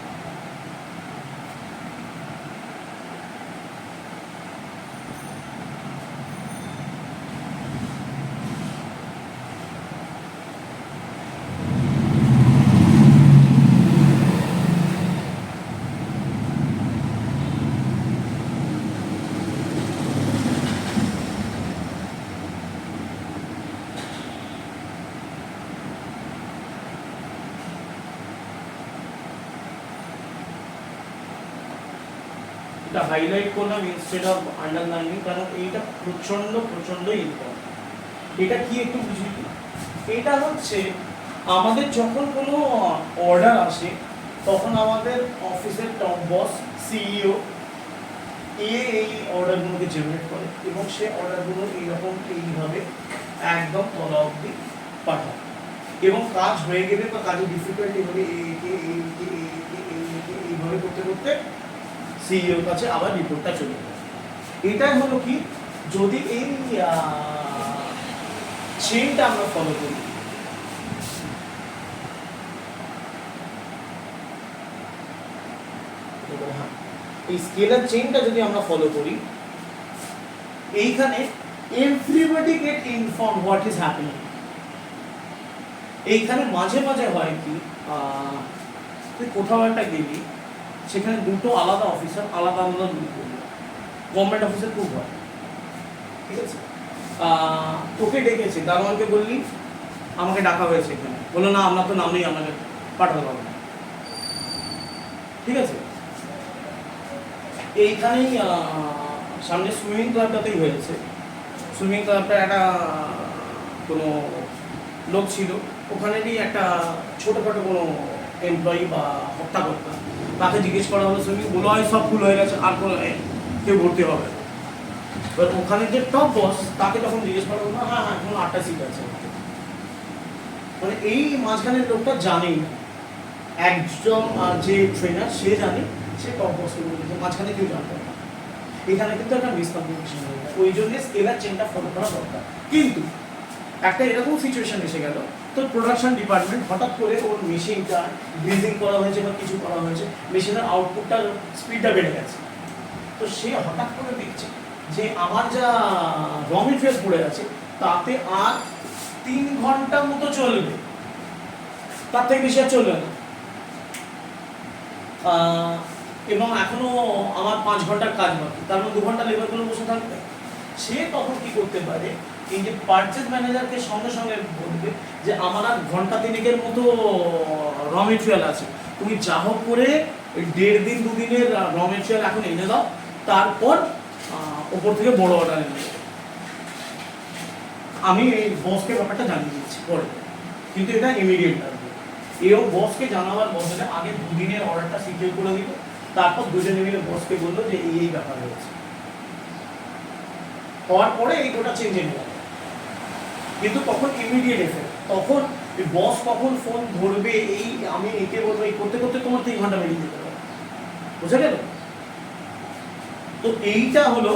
এটা হাইলাইট করলাম ইনস্টেড অফ আন্ডারলাইনিং, কারণ এইটা প্রচন্ড প্রচন্ড ইম্পর্টেন্ট। এটা কি একটু বুঝি? এটা হচ্ছে আমাদের যখন কোনো অর্ডার আসে, তখন আমাদের অফিসের টপ বস সিইও এই অর্ডারগুলোকে জেনারেট করে এবং সে অর্ডারগুলো এইরকম এইভাবে একদম তলা অবধি পাঠায়, এবং কাজ হয়ে গেলে বা কাজের ডিফিকাল্টি হলে এইভাবে করতে করতে সিইওর কাছে আবার রিপোর্টটা চলে যায়। এটাই হলো কি, যদি এই চেইনটা আমরা ফলো করি, এই স্কেলার চেইনটা যদি আমরা ফলো করি, এইখানে everybody get inform what is happening. এইখানে মাঝে মাঝে হয় কি, তুই কোথাও একটা গেলি, সেখানে দুটো আলাদা অফিসার আলাদা আলাদা রুল করবে। গভর্নমেন্ট অফিসার খুব হয়, ঠিক আছে, তোকে ডেকেছে, দারোয়ানকে বললি আমাকে ডাকা হয়েছে এখানে, বললো না আপনার তো নাম নেই, আপনাকে পাঠাতে পারবো না। ঠিক আছে, এইখানেই সামনে সুইমিং ক্লাবটাতেই হয়েছে। সুইমিং ক্লাবটা একটা কোনো লোক ছিল, ওখানেরই একটা ছোটোখাটো কোনো এমপ্লয়ি বা হত্যাকর্তা, তাকে জিজ্ঞেস করা হলো সুইমিং, বলো হয় সব ফুল হয়ে গেছে, আর কোনো কেউ ভর্তি হবে। এবার ওখানে যে টপ বস, তাকে তখন জিজ্ঞেস করা হলো, হ্যাঁ হ্যাঁ এখন 8টা সিট আছে। মানে এই মাঝখানের লোকটা জানেই না, একজন যে ট্রেনার সে জানে, সে টপ বসকে বলেছে, মাঝখানে কেউ জানতে না। এখানে কিন্তু একটা মিসকমিউনিকেশন হয়ে যায়, ওই জন্য স্কেলার চেনটা ফলো করা দরকার। কিন্তু একটা এরকম সিচুয়েশন এসে গেল, তো প্রোডাকশন ডিপার্টমেন্ট হঠাৎ করে ওর মেশিনটা ব্রিজিং করা হয়েছে বা কিছু করা হয়েছে, মেশিনের আউটপুটটার স্পিডটা বেড়ে গেছে। তো সে হঠাৎ করে দেখছে যে আমার যা র মেটেরিয়াল পড়ে আছে তাতে আর 3 ঘন্টা মতো চলবে, তার থেকে বেশি আর চলবে না, এবং এখনো আমার 5 ঘন্টার কাজ বাকি, তার মধ্যে 2 ঘন্টা লেবারগুলো বসে থাকবে। সে তখন কি করতে পারে, এই যে পারচেজ ম্যানেজারকে সঙ্গে সঙ্গে বলবে যে আমার আর ঘন্টা 3 মতো র মেটেরিয়াল আছে, তুমি যা হোক করে 1.5 দিন 2 দিনের র মেটেরিয়াল এখন এনে দাও, তারপর ওপর থেকে বড় অর্ডার এনে দেবো। আমি এই বসকে ব্যাপারটা জানিয়ে দিচ্ছি পরে, কিন্তু এটা ইমিডিয়েট লাগবে। এও বসকে জানাবার বদলে আগে 2 দিনের অর্ডারটা সিকিউর করে দিল, তারপর দুজনে মিলে বসকে বললো যে এই ব্যাপার হয়েছে, হওয়ার পরে এই গোটা চেঞ্জ এনে গেল। কিন্তু তখন ইমিডিয়েট এফেক্ট, তখন বস কখন ফোন ধরবে, এই আমি একে বলবো এই করতে করতে তোমার 3 ঘন্টা বেরিয়ে যেতে পারে, বুঝা গেল? তো এইটা হলো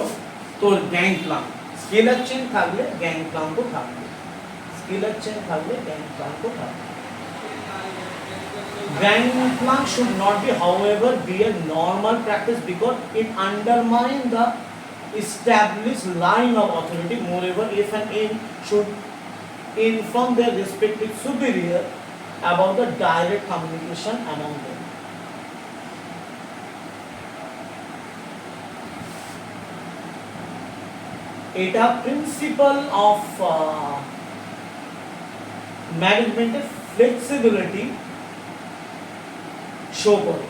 তোর গ্যাং প্ল্যান। স্কেলার চেন থাকলে গ্যাং প্ল্যান তো থাকবে, স্কেলার চেন থাকলে গ্যাং প্ল্যান তো থাকবে। Gang plan should not be, however, be a normal practice because it undermines the established line of authority. Moreover, if an aim should inform their respective superior about the direct communication among them. এটা principal of ম্যানেজমেন্টের flexibility show করে।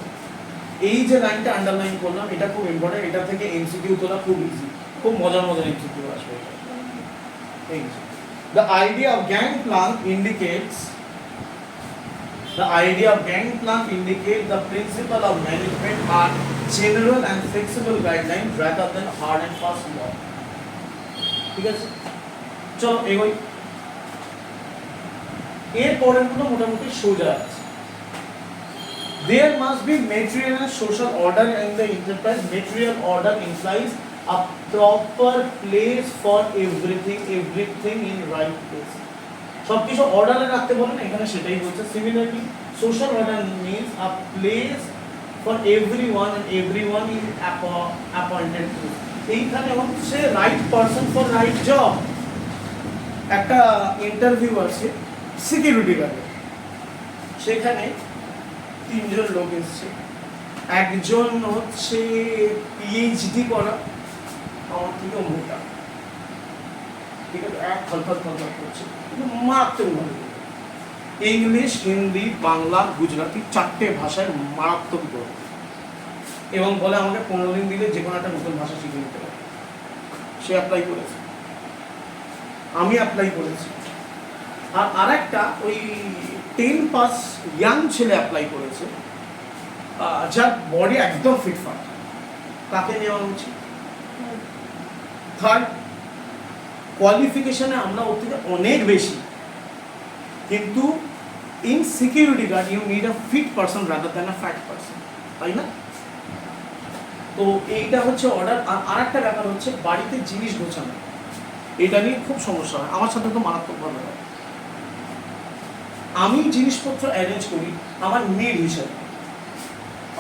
এই যে লাইনটা underline করলাম এটা খুব important, এটা থেকে এমসিকিউ তোলা খুব ইজি, খুব মজার মজার এমসিকিউ আসবে। The idea of gang plan indicates the principle of management are general and flexible guidelines rather than hard and fast law. ঠিক আছে, চলো এগোই। এর পরের গুলো মোটামুটি সোজা আছে। There must be material and social order in the enterprise. Material order implies a proper place for everything in right place. সবকিছু অর্ডারে রাখতে বলেন, এখানে সেটাই বলছে। Similarly, social order means a place for everyone and everyone is appointed to. এইখানে হচ্ছে right person for right job. একটা ইন্টারভিউ আছে সিকিউরিটি গার্ডে, সেখানে 3 জন লোক এসছে, একজন হচ্ছে পিএইচডি করা, আমার থেকে মোটা, ঠিক আছে, এক ফলফল করছে, কিন্তু মারাত্মক ভালো, ইংলিশ, হিন্দি, বাংলা, গুজরাটি 4টে ভাষায় মারাত্মক বড়, এবং বলে আমাকে 15 দিন দিলে যে কোনো একটা নতুন ভাষা শিখে নিতে পারে। সে অ্যাপ্লাই করেছে, আমি অ্যাপ্লাই করেছি, আর আরেকটা ওই 10 পাস ইয়াং ছেলে অ্যাপ্লাই করেছে, যার বডি একদম ফিটফাট। কাকে নেওয়া উচিত? থার্ড, কোয়ালিফিকেশনে আমরা ওর থেকে অনেক বেশি, কিন্তু in security guard you need a fit person rather than a fat person, তাই না? তো এইটা হচ্ছে অর্ডার। আর আরেকটা ব্যাপার হচ্ছে বাড়িতে জিনিস গোছানো, এটা নিয়ে খুব সমস্যা হয়, আমার সাথে তো মারাত্মকভাবে হয়। আমি জিনিসপত্র অ্যারেঞ্জ করি আমার নিড হিসাবে,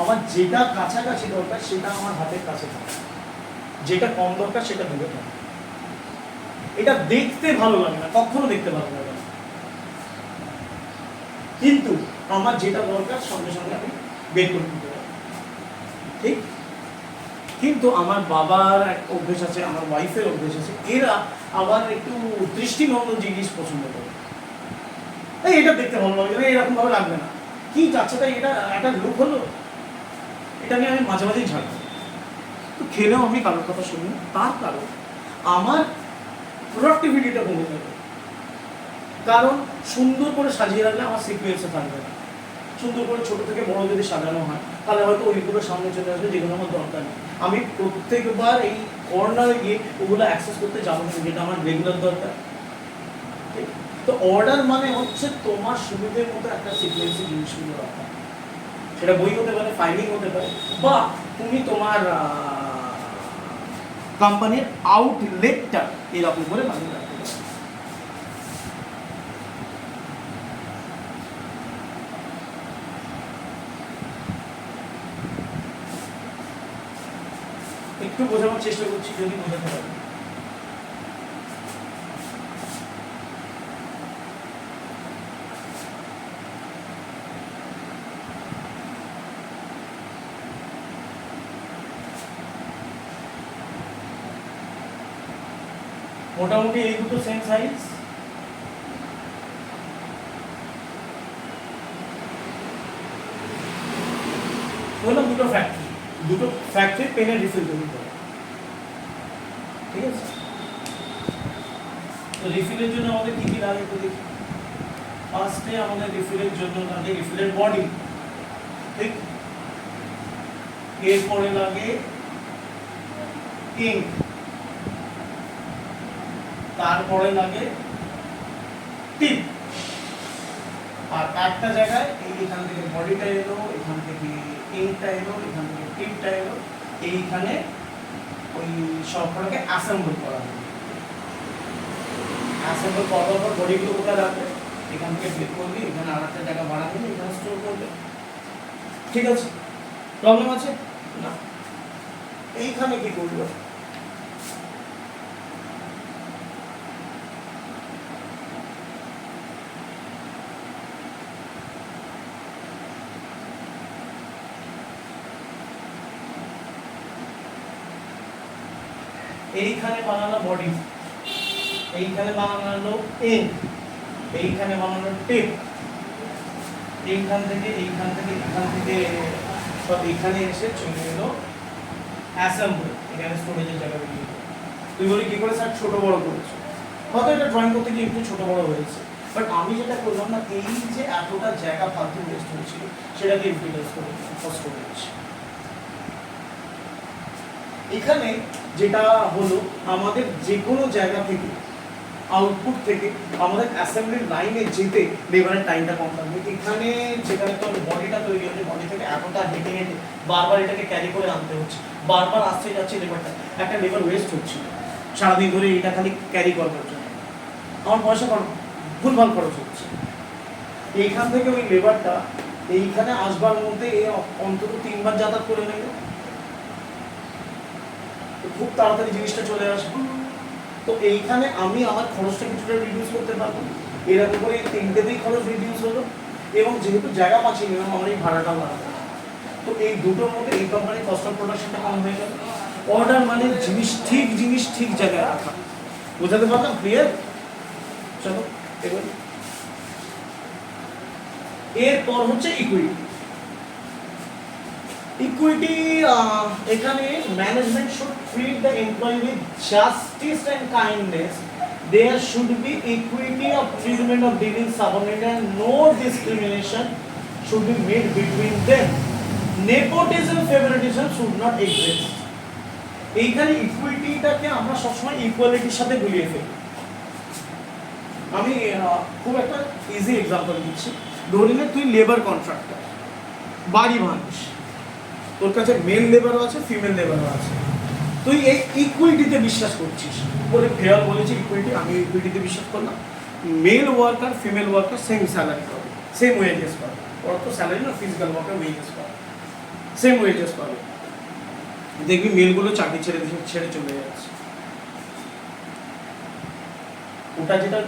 আমার যেটা কাছাকাছি দরকার সেটা আমার হাতের কাছে থাকে, যেটা কম দরকার সেটা দূরে থাকে। এটা দেখতে ভালো লাগে না, কখনো দেখতে ভালো লাগে না, কিন্তু আমার যেটা দরকার সঙ্গে সঙ্গে আমি বের করে দিতে পারি, ঠিক। কিন্তু আমার বাবার এক অভ্যেস আছে, আমার ওয়াইফের অভ্যেস আছে, এরা আবার একটু দৃষ্টিনন্দন জিনিস পছন্দ করে। এই এটা দেখতে ভালো লাগে না, এরকম ভাবে লাগবে না, কি যাচ্ছে তাই, এটা একটা লুক হলো, এটা নিয়ে আমি মাঝে মাঝেই ঝাড় করি। তো খেলেও আমি কারোর কথা শুনি, তার কারণ আমার প্রোডাক্টিভিটিটা কমে যাবে। কারণ সুন্দর করে সাজিয়ে রাখলে আমার সিকুয়েন্সে থাকবে না। সুন্দর করে ছোট থেকে বড় যদি সাজানো হয় তাহলে হয়তো ওইগুলো সামনে চলে আসবে যেগুলো আমার দরকার নেই। আমি প্রত্যেকবার এই কর্নারে গিয়ে ওগুলো অ্যাক্সেস করতে যাবো না, যেটা আমার রেগুলার দরকার। তো অর্ডার মানে হচ্ছে তোমার সুবিধের মতো একটা সিকুয়েন্সে জিনিসগুলো রাখা, সেটা বই হতে পারে, ফাইলিং হতে পারে, বা তুমি তোমার কোম্পানির আউটলেটটা এরকম করে বানিয়ে রাখতে পারো। একটু বোঝানোর চেষ্টা করছি, যদি বোঝাতে পারি। মোটামুটি এই দুটো সেম সাইজ, হলো দুটো ফ্যাক্টরি পেনের রিফিল তৈরি করে, ঠিক আছে? তো রিফিলের জন্য আমাদের কি কি লাগে একটু দেখি। ফার্স্টে আমাদের রিফিলের জন্য লাগে রিফিলের বডি, ঠিক? এরপরে লাগে ইঙ্ক, তারপরে লাগে টিপ। আর একটা জায়গায় এইখান থেকে বডিটা এলো, এখান থেকে ইঙ্কটা এলো, এখান থেকে টিপটা এলো, এইখানে ওই সবকটাকে অ্যাসেম্বল করা হবে। অ্যাসেম্বল করার পর বডিগুলো কোথায় রাখবে? এখান থেকে বের করবি, এখানে আর একটা জায়গা বাড়া দিবি, এখানে স্টোর করবে, ঠিক আছে? প্রবলেম আছে না? এইখানে কি করবো? এইখানে বানানো বডি, এইখানে বানানো ইঙ্ক, এইখানে বানানো টিপ, এইখান থেকে এখান থেকে সব এইখানে এসে চলে এলো অ্যাসেম্বল, এখানে স্টোরেজের জায়গা বেরিয়ে গেল। তুই বলি কি করে স্যার ছোট বড় করেছো? হয়তো এটা ড্রয়িং করতে গিয়ে একটু ছোট বড় হয়েছে, বাট আমি যেটা করলাম না, এই যে এতটা জায়গা ফালতু ওয়েস্ট হয়েছিল সেটাকে ইউটিলাইজ করে কষ্ট করেছি। এখানে যেটা হলো, আমাদের যে কোনো জায়গা থেকে আউটপুট থেকে আমাদের অ্যাসেম্বলি লাইনে যেতে লেবারের টাইমটা কম লাগবে। এখানে যেখানে তো বডিটা তৈরি হচ্ছে, বডি থেকে এতটা হেঁটে হেঁটে বারবার এটাকে ক্যারি করে আনতে হচ্ছে, বারবার আসতে যাচ্ছে লেবারটা, একটা লেবার ওয়েস্ট হচ্ছে সারাদিন ধরে এটা খালি ক্যারি করবার জন্য। আমার পয়সা ভুলভাল খরচ হচ্ছে। এইখান থেকে ওই লেবারটা এইখানে আসবার মধ্যে অন্তত 3 বার যাতায়াত করে নেবে, খুব তাড়াতাড়ি জিনিসটা চলে আসবে। তো এইখানে আমি আমার খরচটা কিছুটা রিডিউস করতে পারবো, এরকম করে তিনটেতেই খরচ রিডিউস হলো, এবং যেহেতু জায়গা বাঁচিয়ে নিলাম আমার এই ভাড়াটাও বাড়াবো। তো এই দুটোর মধ্যে এই কোম্পানির কস্ট অফ প্রোডাকশনটা কম হয়ে গেল। অর্ডার মানে জিনিস ঠিক জায়গায় রাখা, বোঝাতে পারলাম? ক্লিয়ার? চলো এবার এরপর হচ্ছে ইকুইটি। ইকুইটি এখানে management should treat the employee with justice and kindness. There should be equity of treatment of dealing subordinate and no discrimination should be made between them. Nepotism, favoritism should not exist. এইখানে ইকুইটিটাকে আমরা সবসময় ইকুয়ালিটির সাথে গুলিয়ে ফেলি। আমি খুব একটা easy example দিচ্ছি। ধরে নে তুই লেবার কন্ট্রাক্টর, বাড়ি ভাঙিস, তোর কাছে মেল লেবারও আছে, ফিমেল লেবারও আছে, তুই এই ইকুইটিতে বিশ্বাস করছিস বলে ফেয়ার বলেছে ইকুইটি, আমি ইকুইটিতে বিশ্বাস করলাম। Male worker female worker same salary পাবে, সেম ওয়েজেস পাবে, ওরা তো স্যালারি না, ফিজিক্যাল ওয়ার্কার ওয়েজেস পাবে, সেম ওয়েজেস পাবে। দেখবি মেলগুলো চাকরি ছেড়ে চলে যাচ্ছে। ওটা যেটা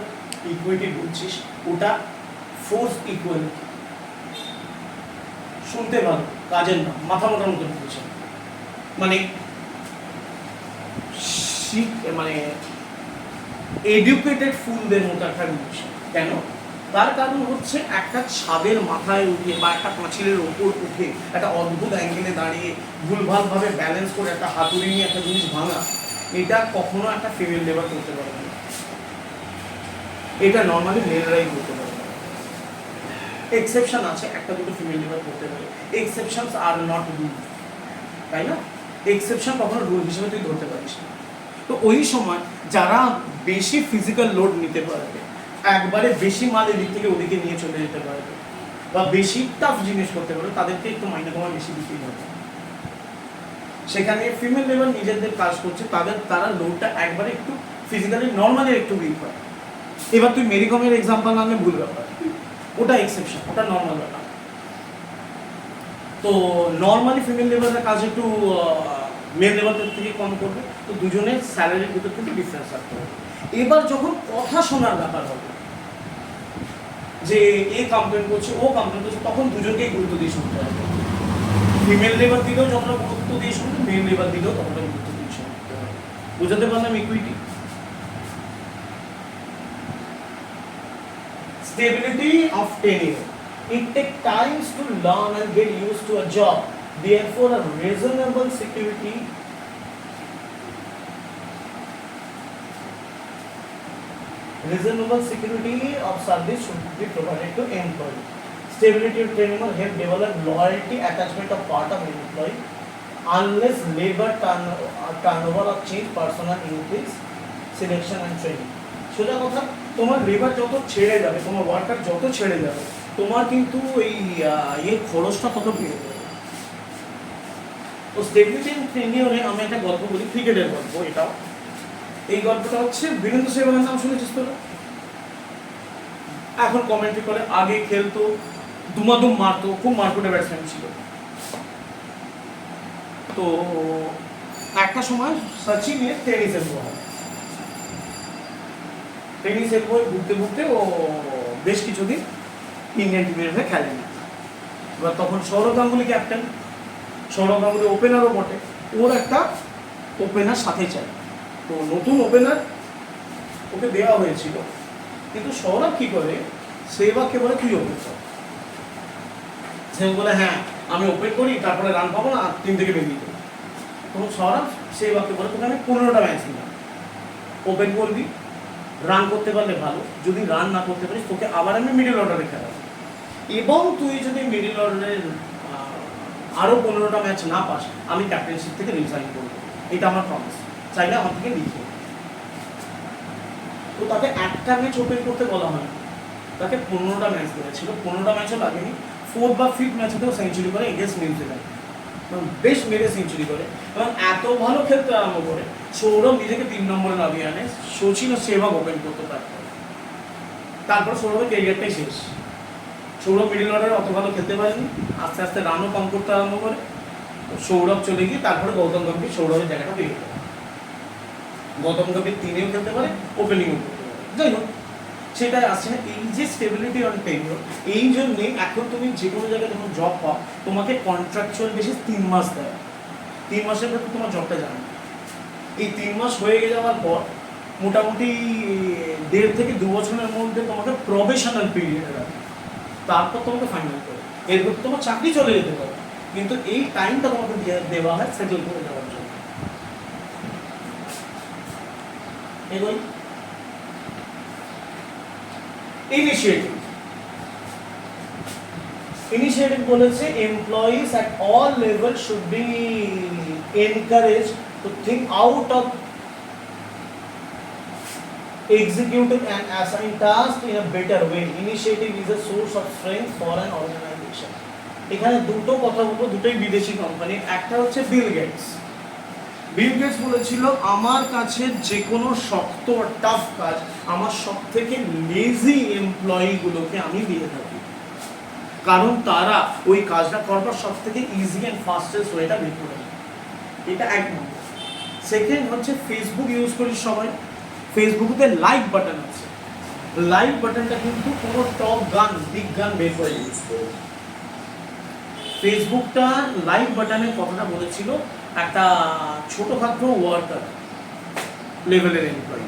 ইকুইটি বলছিস ওটা ফোর্স ইকুয়ালিটি। শুনতে ভালো, কাজের না, মাথা মোটার মতো বলছে, মানে মানে এডুকেটেড ফুলদের মতো একটা জিনিস। কেন? তার কারণ হচ্ছে একটা ছাদের মাথায় উঠে বা একটা পাঁচিলের ওপর উঠে একটা অদ্ভুত অ্যাঙ্গেলে দাঁড়িয়ে ভুলভালভাবে ব্যালেন্স করে একটা হাতুড়ি নিয়ে একটা জিনিস ভাঙা, এটা কখনো একটা ফিমেল লেবার করতে পারে না, এটা নর্মালি মেলরাই করতে পারে। এক্সেপশন আছে, একটা দুটো ফিমেল লেবার করতে পারে, এক্সেপশনস আর নট রুল, তাই না? এক্সেপশন কখনো রুল হিসেবে তুই ধরতে পারিস না। তো ওই সময় যারা বেশি ফিজিক্যাল লোড নিতে পারবে, একবারে বেশি মাল এদিক থেকে ওদিকে নিয়ে চলে যেতে পারবে, বা বেশি টাফ জিনিস করতে পারবে, তাদেরকে একটু মাইনে কমা বেশি দিতেই হবে। সেখানে ফিমেল লেবার নিজেদের কাজ করছে, তারা লোডটা একবারে একটু ফিজিক্যালি নর্মালি একটু উইক হয়। এবার তুই মেরিকমের এক্সাম্পল আনলে ভুল ব্যাপার, ওটা এক্সেপশন, ওটা নর্মাল ব্যাপার। তো নর্মালি ফিমেল লেবারের কাজ একটু মেন লেবারদের থেকে কম করবে, তো দুজনের স্যালারির ভিতর থেকে ডিফারেন্স রাখতে হবে। এবার যখন কথা শোনার ব্যাপার হবে যে এ কমপ্লেন করছে ও কমপ্লেন করছে, তখন দুজনকেই গুরুত্ব দিয়ে শুনতে হবে। ফিমেল লেবার দিলেও যতটা গুরুত্ব দিয়ে শুনবে, মেল লেবার দিলেও ততটা গুরুত্ব দিয়ে শুনতে হবে। বুঝাতে পারলাম equity. Stability of tenure. It takes times to learn and get used to a job. Therefore, a reasonable security of service should be provided to employee. Stability of tenure help develop loyalty, attachment of part of employee. Unless labor turnover or change, personal increase, selection and training. সোজা কথা, তোমার labour যত ছেড়ে যাবে, তোমার worker যত ছেড়ে যাবে, তোমার কিন্তু এই খরচটা তত বেড়ে যাবে। তো স্টেবিলিটি এন্ড টেনিওরে আমি একটা গল্প বলি, ক্রিকেটের গল্প এটাও। এই গল্পটা হচ্ছে বীরেন্দ্র সেহবাগের নাম শুনেছিস তোরা? এখন কমেন্ট্রি করে, আগে খেলতো, দুমাদুম মারতো, খুব মারকুটে ব্যাটসম্যান ছিল। তো একটা সময় সচিনের টেনিসের বয় ঘুরতে ঘুরতে ও বেশ কিছুদিন ইন্ডিয়ান টিমের হয়ে খেলেনি। এবার তখন সৌরভ গাঙ্গুলি ক্যাপ্টেন, সৌরভ গাঙ্গুলি ওপেনারও বটে, ওর একটা ওপেনার সাথে চাই। তো নতুন ওপেনার ওকে দেওয়া হয়েছিল, কিন্তু সৌরভ কি করে, সেহবাগকে বলে তুই ওপেন কর। সেহবাগ বলে হ্যাঁ আমি ওপেন করি, তারপরে রান পাবো না, টিম থেকে বেরিয়ে যাবো। তখন সৌরভ সেহবাগকে বলে তোকে আমি 15টা ম্যাচ দিলাম, ওপেন করবি, রান করতে পারলে ভালো, যদি রান না করতে পারিস তোকে আবার আমি মিডল অর্ডারে খেলাবো, এবং তুই যদি মিডল অর্ডারের আরও 15টা ম্যাচ না পাস, আমি ক্যাপ্টেনশিপ থেকে রিজাইন করবো, এটা আমার প্রমিস, চাইলে আমার থেকে লিখে। তো তাকে একটা ম্যাচ ওপেন করতে বলা হয়, তাকে 15টা ম্যাচ দেওয়া ছিল, 15টা ম্যাচও লাগেনি। 4th বা 5th ম্যাচেতেও সেঞ্চুরি করে এগেন্স্ট নিউজিল্যান্ড, বেশ মেরে সেঞ্চুরি করে, এবং এত ভালো খেলতে আরম্ভ করে সৌরভ নিজেকে 3 নম্বরে নামিয়ে আনে, সচিন ও সেহবাগ ওপেন করতে পারত। তারপর সৌরভের ক্যারিয়ারটাই শেষ। সৌরভ মিডল অর্ডারে অত ভালো খেলতে পারেনি, আস্তে আস্তে রানও কম করতে আরম্ভ করে, সৌরভ চলে গিয়ে তারপরে গৌতম গম্ভীর সৌরভের জায়গাটা পেয়ে গেল। গৌতম গম্ভীর 3এও খেলতে পারে, ওপেনিংও করতে পারে। যাই হোক, সেটাই আসছে না, এই যে স্টেবিলিটি অন টেনিওর, এই জন্যে এখন তুমি যে কোনো জায়গায় যখন জব পাও, তোমাকে কন্ট্রাকচুয়াল বেসিস 3 মাস দেয়। 3 মাসের ভেতর তোমার জবটা জানো। এই 3 মাস হয়ে যাওয়ার পর মোটামুটি 1.5 থেকে 2 বছরের মধ্যে তোমাকে প্রবেশনাল পিরিয়ডে রাখে, তারপর তোমাকে ফাইনাল করে, এরপর তোমার চাকরি চলে যেতে পারে, কিন্তু এই টাইমটা তোমাকে দেওয়া হয় সেটেল করে যাওয়ার জন্য। এগোই। ইনিশিয়েটিভ বলেছে employees at all level should be encouraged to think out of executing and assign tasks in a better way. Initiative is a source of strength for an organization. এখানে দুটো কথা বলবো, দুটোই বিদেশি কোম্পানি। একটা হচ্ছে বিল গেটস। বিল গেটস বলেছিল আমার কাছে যে কোনো শক্ত টাফ কাজ আমার সব থেকে লেজি এমপ্লয়িগুলোকে আমি দিয়ে থাকি, কারণ তারা ওই কাজটা করবার সব থেকে ইজি অ্যান্ড ফাস্টেস্ট ওয়েটা বের করে নেয়। এটা এক নম্বর। সেকেন্ড হচ্ছে ফেসবুক ইউজ করি সবাই, ফেসবুকে লাইক বাটন আছে, লাইক বাটনটা কিন্তু কোনো টপ গান বিগ গান বের করে দিয়েছে। ফেসবুকটা লাইক বাটনের কথাটা বলেছিল একটা ছোটখাটো ওয়ার্কার লেভেলের এমপ্লয়ি।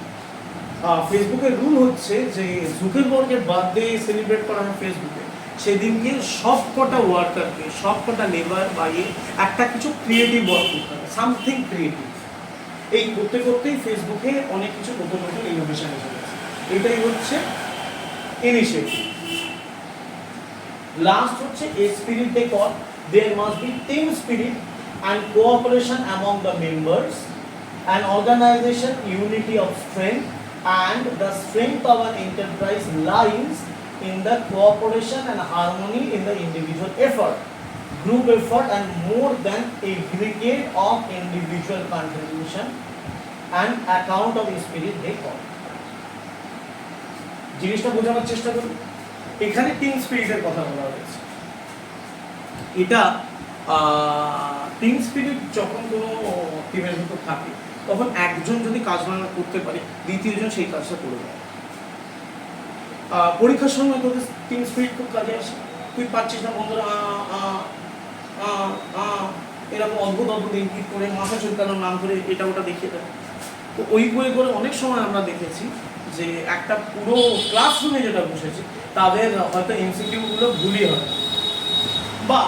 ফেসবুকের রুল হচ্ছে যে জুকারবার্গের বার্থডে সেলিব্রেট করা হয় ফেসবুকে, সেদিনকে সব কটা ওয়ার্কারকে, সব কটা লেবার বাইরে একটা কিছু ক্রিয়েটিভ ওয়ার্ক করতে হবে, সামথিং ক্রিয়েটিভ। এই করতে করতেই ফেসবুকে অনেক কিছু নতুন নতুন ইনোভেশন এসে গেছে। এটাই হচ্ছে ইনিশিয়েটিভ। লাস্ট হচ্ছে spirit they call, there must be team spirit and cooperation among the members, an organization unity of strength, and the strength of an enterprise lies in the cooperation and harmony in the individual effort, group effort, and more than aggregate of individual contribution and account of spirit they call. জিনিসটা বোঝানোর চেষ্টা করুন। এখানে team স্পিরিটের কথা বলা হয়েছে। এটা team spirit যখন কোনো টিমের ভিতর থাকে, তখন একজন যদি কাজ না করতে পারে দ্বিতীয়জন সেই কাজটা করে দেয়। পরীক্ষার সময় তোদের টিম স্পিরিট খুব কাজে আসে। তুই পাচ্ছিস না বন্ধুরা এরকম অদ্ভুত অদ্ভুত ইঙ্গিত করে মাথা চুলকানোর নাম করে এটা ওটা দেখিয়ে দেয়। তো ওই বই করে অনেক সময় আমরা দেখেছি যে একটা পুরো ক্লাসরুমে যেটা বসেছে তাদের হয়তো এমসিকিউগুলো ভুলই হয়, বা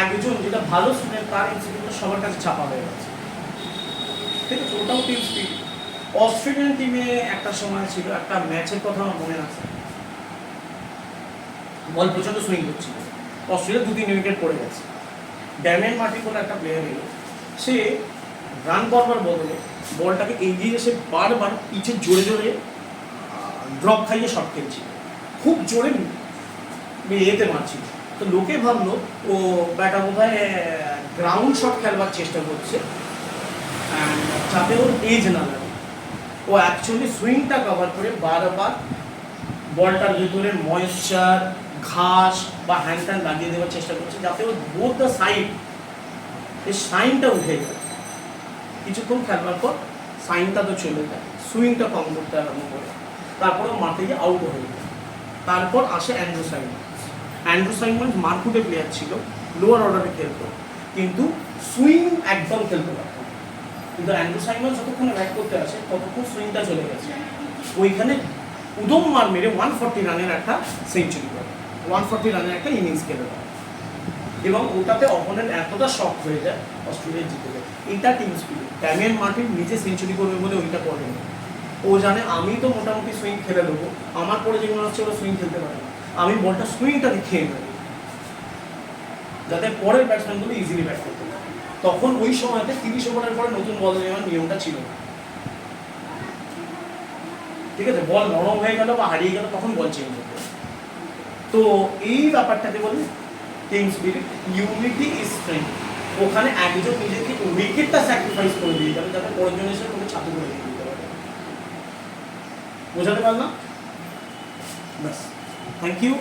একজন যেটা ভালো স্টুডেন্ট তার এমসিকিউগুলো সবার কাছে ছাপা হয়ে গেছে। ঠিক আছে, ওটাও টিম স্পিরিট। অস্ট্রেলিয়ান টিমে একটা সময় ছিল, একটা ম্যাচের কথা আমার মনে আছে, বল প্রচন্ড সুইং করছিল, অস্ট্রেলিয়া 2-3 উইকেট পড়ে গেছে। ড্যামিয়ান মার্টিন বলে একটা প্লেয়ার এলো, সে রান করবার বদলে বলটাকে এগিয়ে এসে বারবার পিছে জোরে জোরে ড্রপ খাইয়ে শট খেলছিল, খুব জোরে এতে মারছিল। তো লোকে ভাবলো ও ব্যাটা বোধহয় গ্রাউন্ড শট খেলবার চেষ্টা করছে যাতে ওর এজ না লাগে। ও অ্যাকচুয়ালি সুইংটা কভার করে বারবার বলটার ভিতরে ময়েশ্চার, ঘাস বা হ্যান্ড ট্যান্ড লাগিয়ে দেওয়ার চেষ্টা করছে যাতে ওর বোথ দ্য সাইড এই সাইনটা উঠে যায়। কিছুক্ষণ খেলবার পর সাইনটা তো চলে যায়, সুইংটা কম করতে আরম্ভ করে, তারপরে মাঠে গিয়ে আউট হয়ে যায়। তারপর আসে অ্যান্ড্রু সাইমন্স। অ্যান্ড্রু সাইমন্স মার্কুটে প্লেয়ার ছিল, লোয়ার অর্ডারে খেলতো, কিন্তু সুইং একদম খেলতে পারত না। কিন্তু অ্যান্ড্রু সাইমন্স যতক্ষণে ব্যাট করতে আসে ততক্ষণ সুইংটা চলে গেছে। ওইখানে উদম মার মেরে 140 রানের একটা সেঞ্চুরি করে, 140 রানের একটা ইনিংস খেলে দেয়, এবং ওটাতে অপোনেন্ট এতটা শক হয়ে যায় অস্ট্রেলিয়া জিতে যায়। এটা টিম স্পিরিট। ড্যামিয়ান মার্টিন নিজে সেঞ্চুরি করবে বলে ওইটা করেনি, ও জানে আমি তো মোটামুটি সুইং খেলে দেবো, আমার পরে যেগুলো হচ্ছে ওরা সুইং খেলতে পারে না, আমি বলটা সুইংটাকে খেয়ে নেব যাতে পরের ব্যাটসম্যানগুলো ইজিলি ব্যাট করতে পারে। তখন ওই সময়তে 30 ওভারের পরে নতুন বল নেওয়ার নিয়মটা ছিল না। ঠিক আছে, বল নরম হয়ে গেল বা হারিয়ে গেল তখন বল চেঞ্জ হতো। তো এই ব্যাপারটাকে বলি team spirit, unity is strength. ওখানে একজন নিজেকে উইকেটটা স্যাক্রিফাইস করে দিয়ে যাবে যাতে পরের জন এসে তোকে ছাতু করে দিয়ে দিতে পারে। বোঝাতে পারলাম? ব্যাস, থ্যাংক ইউ।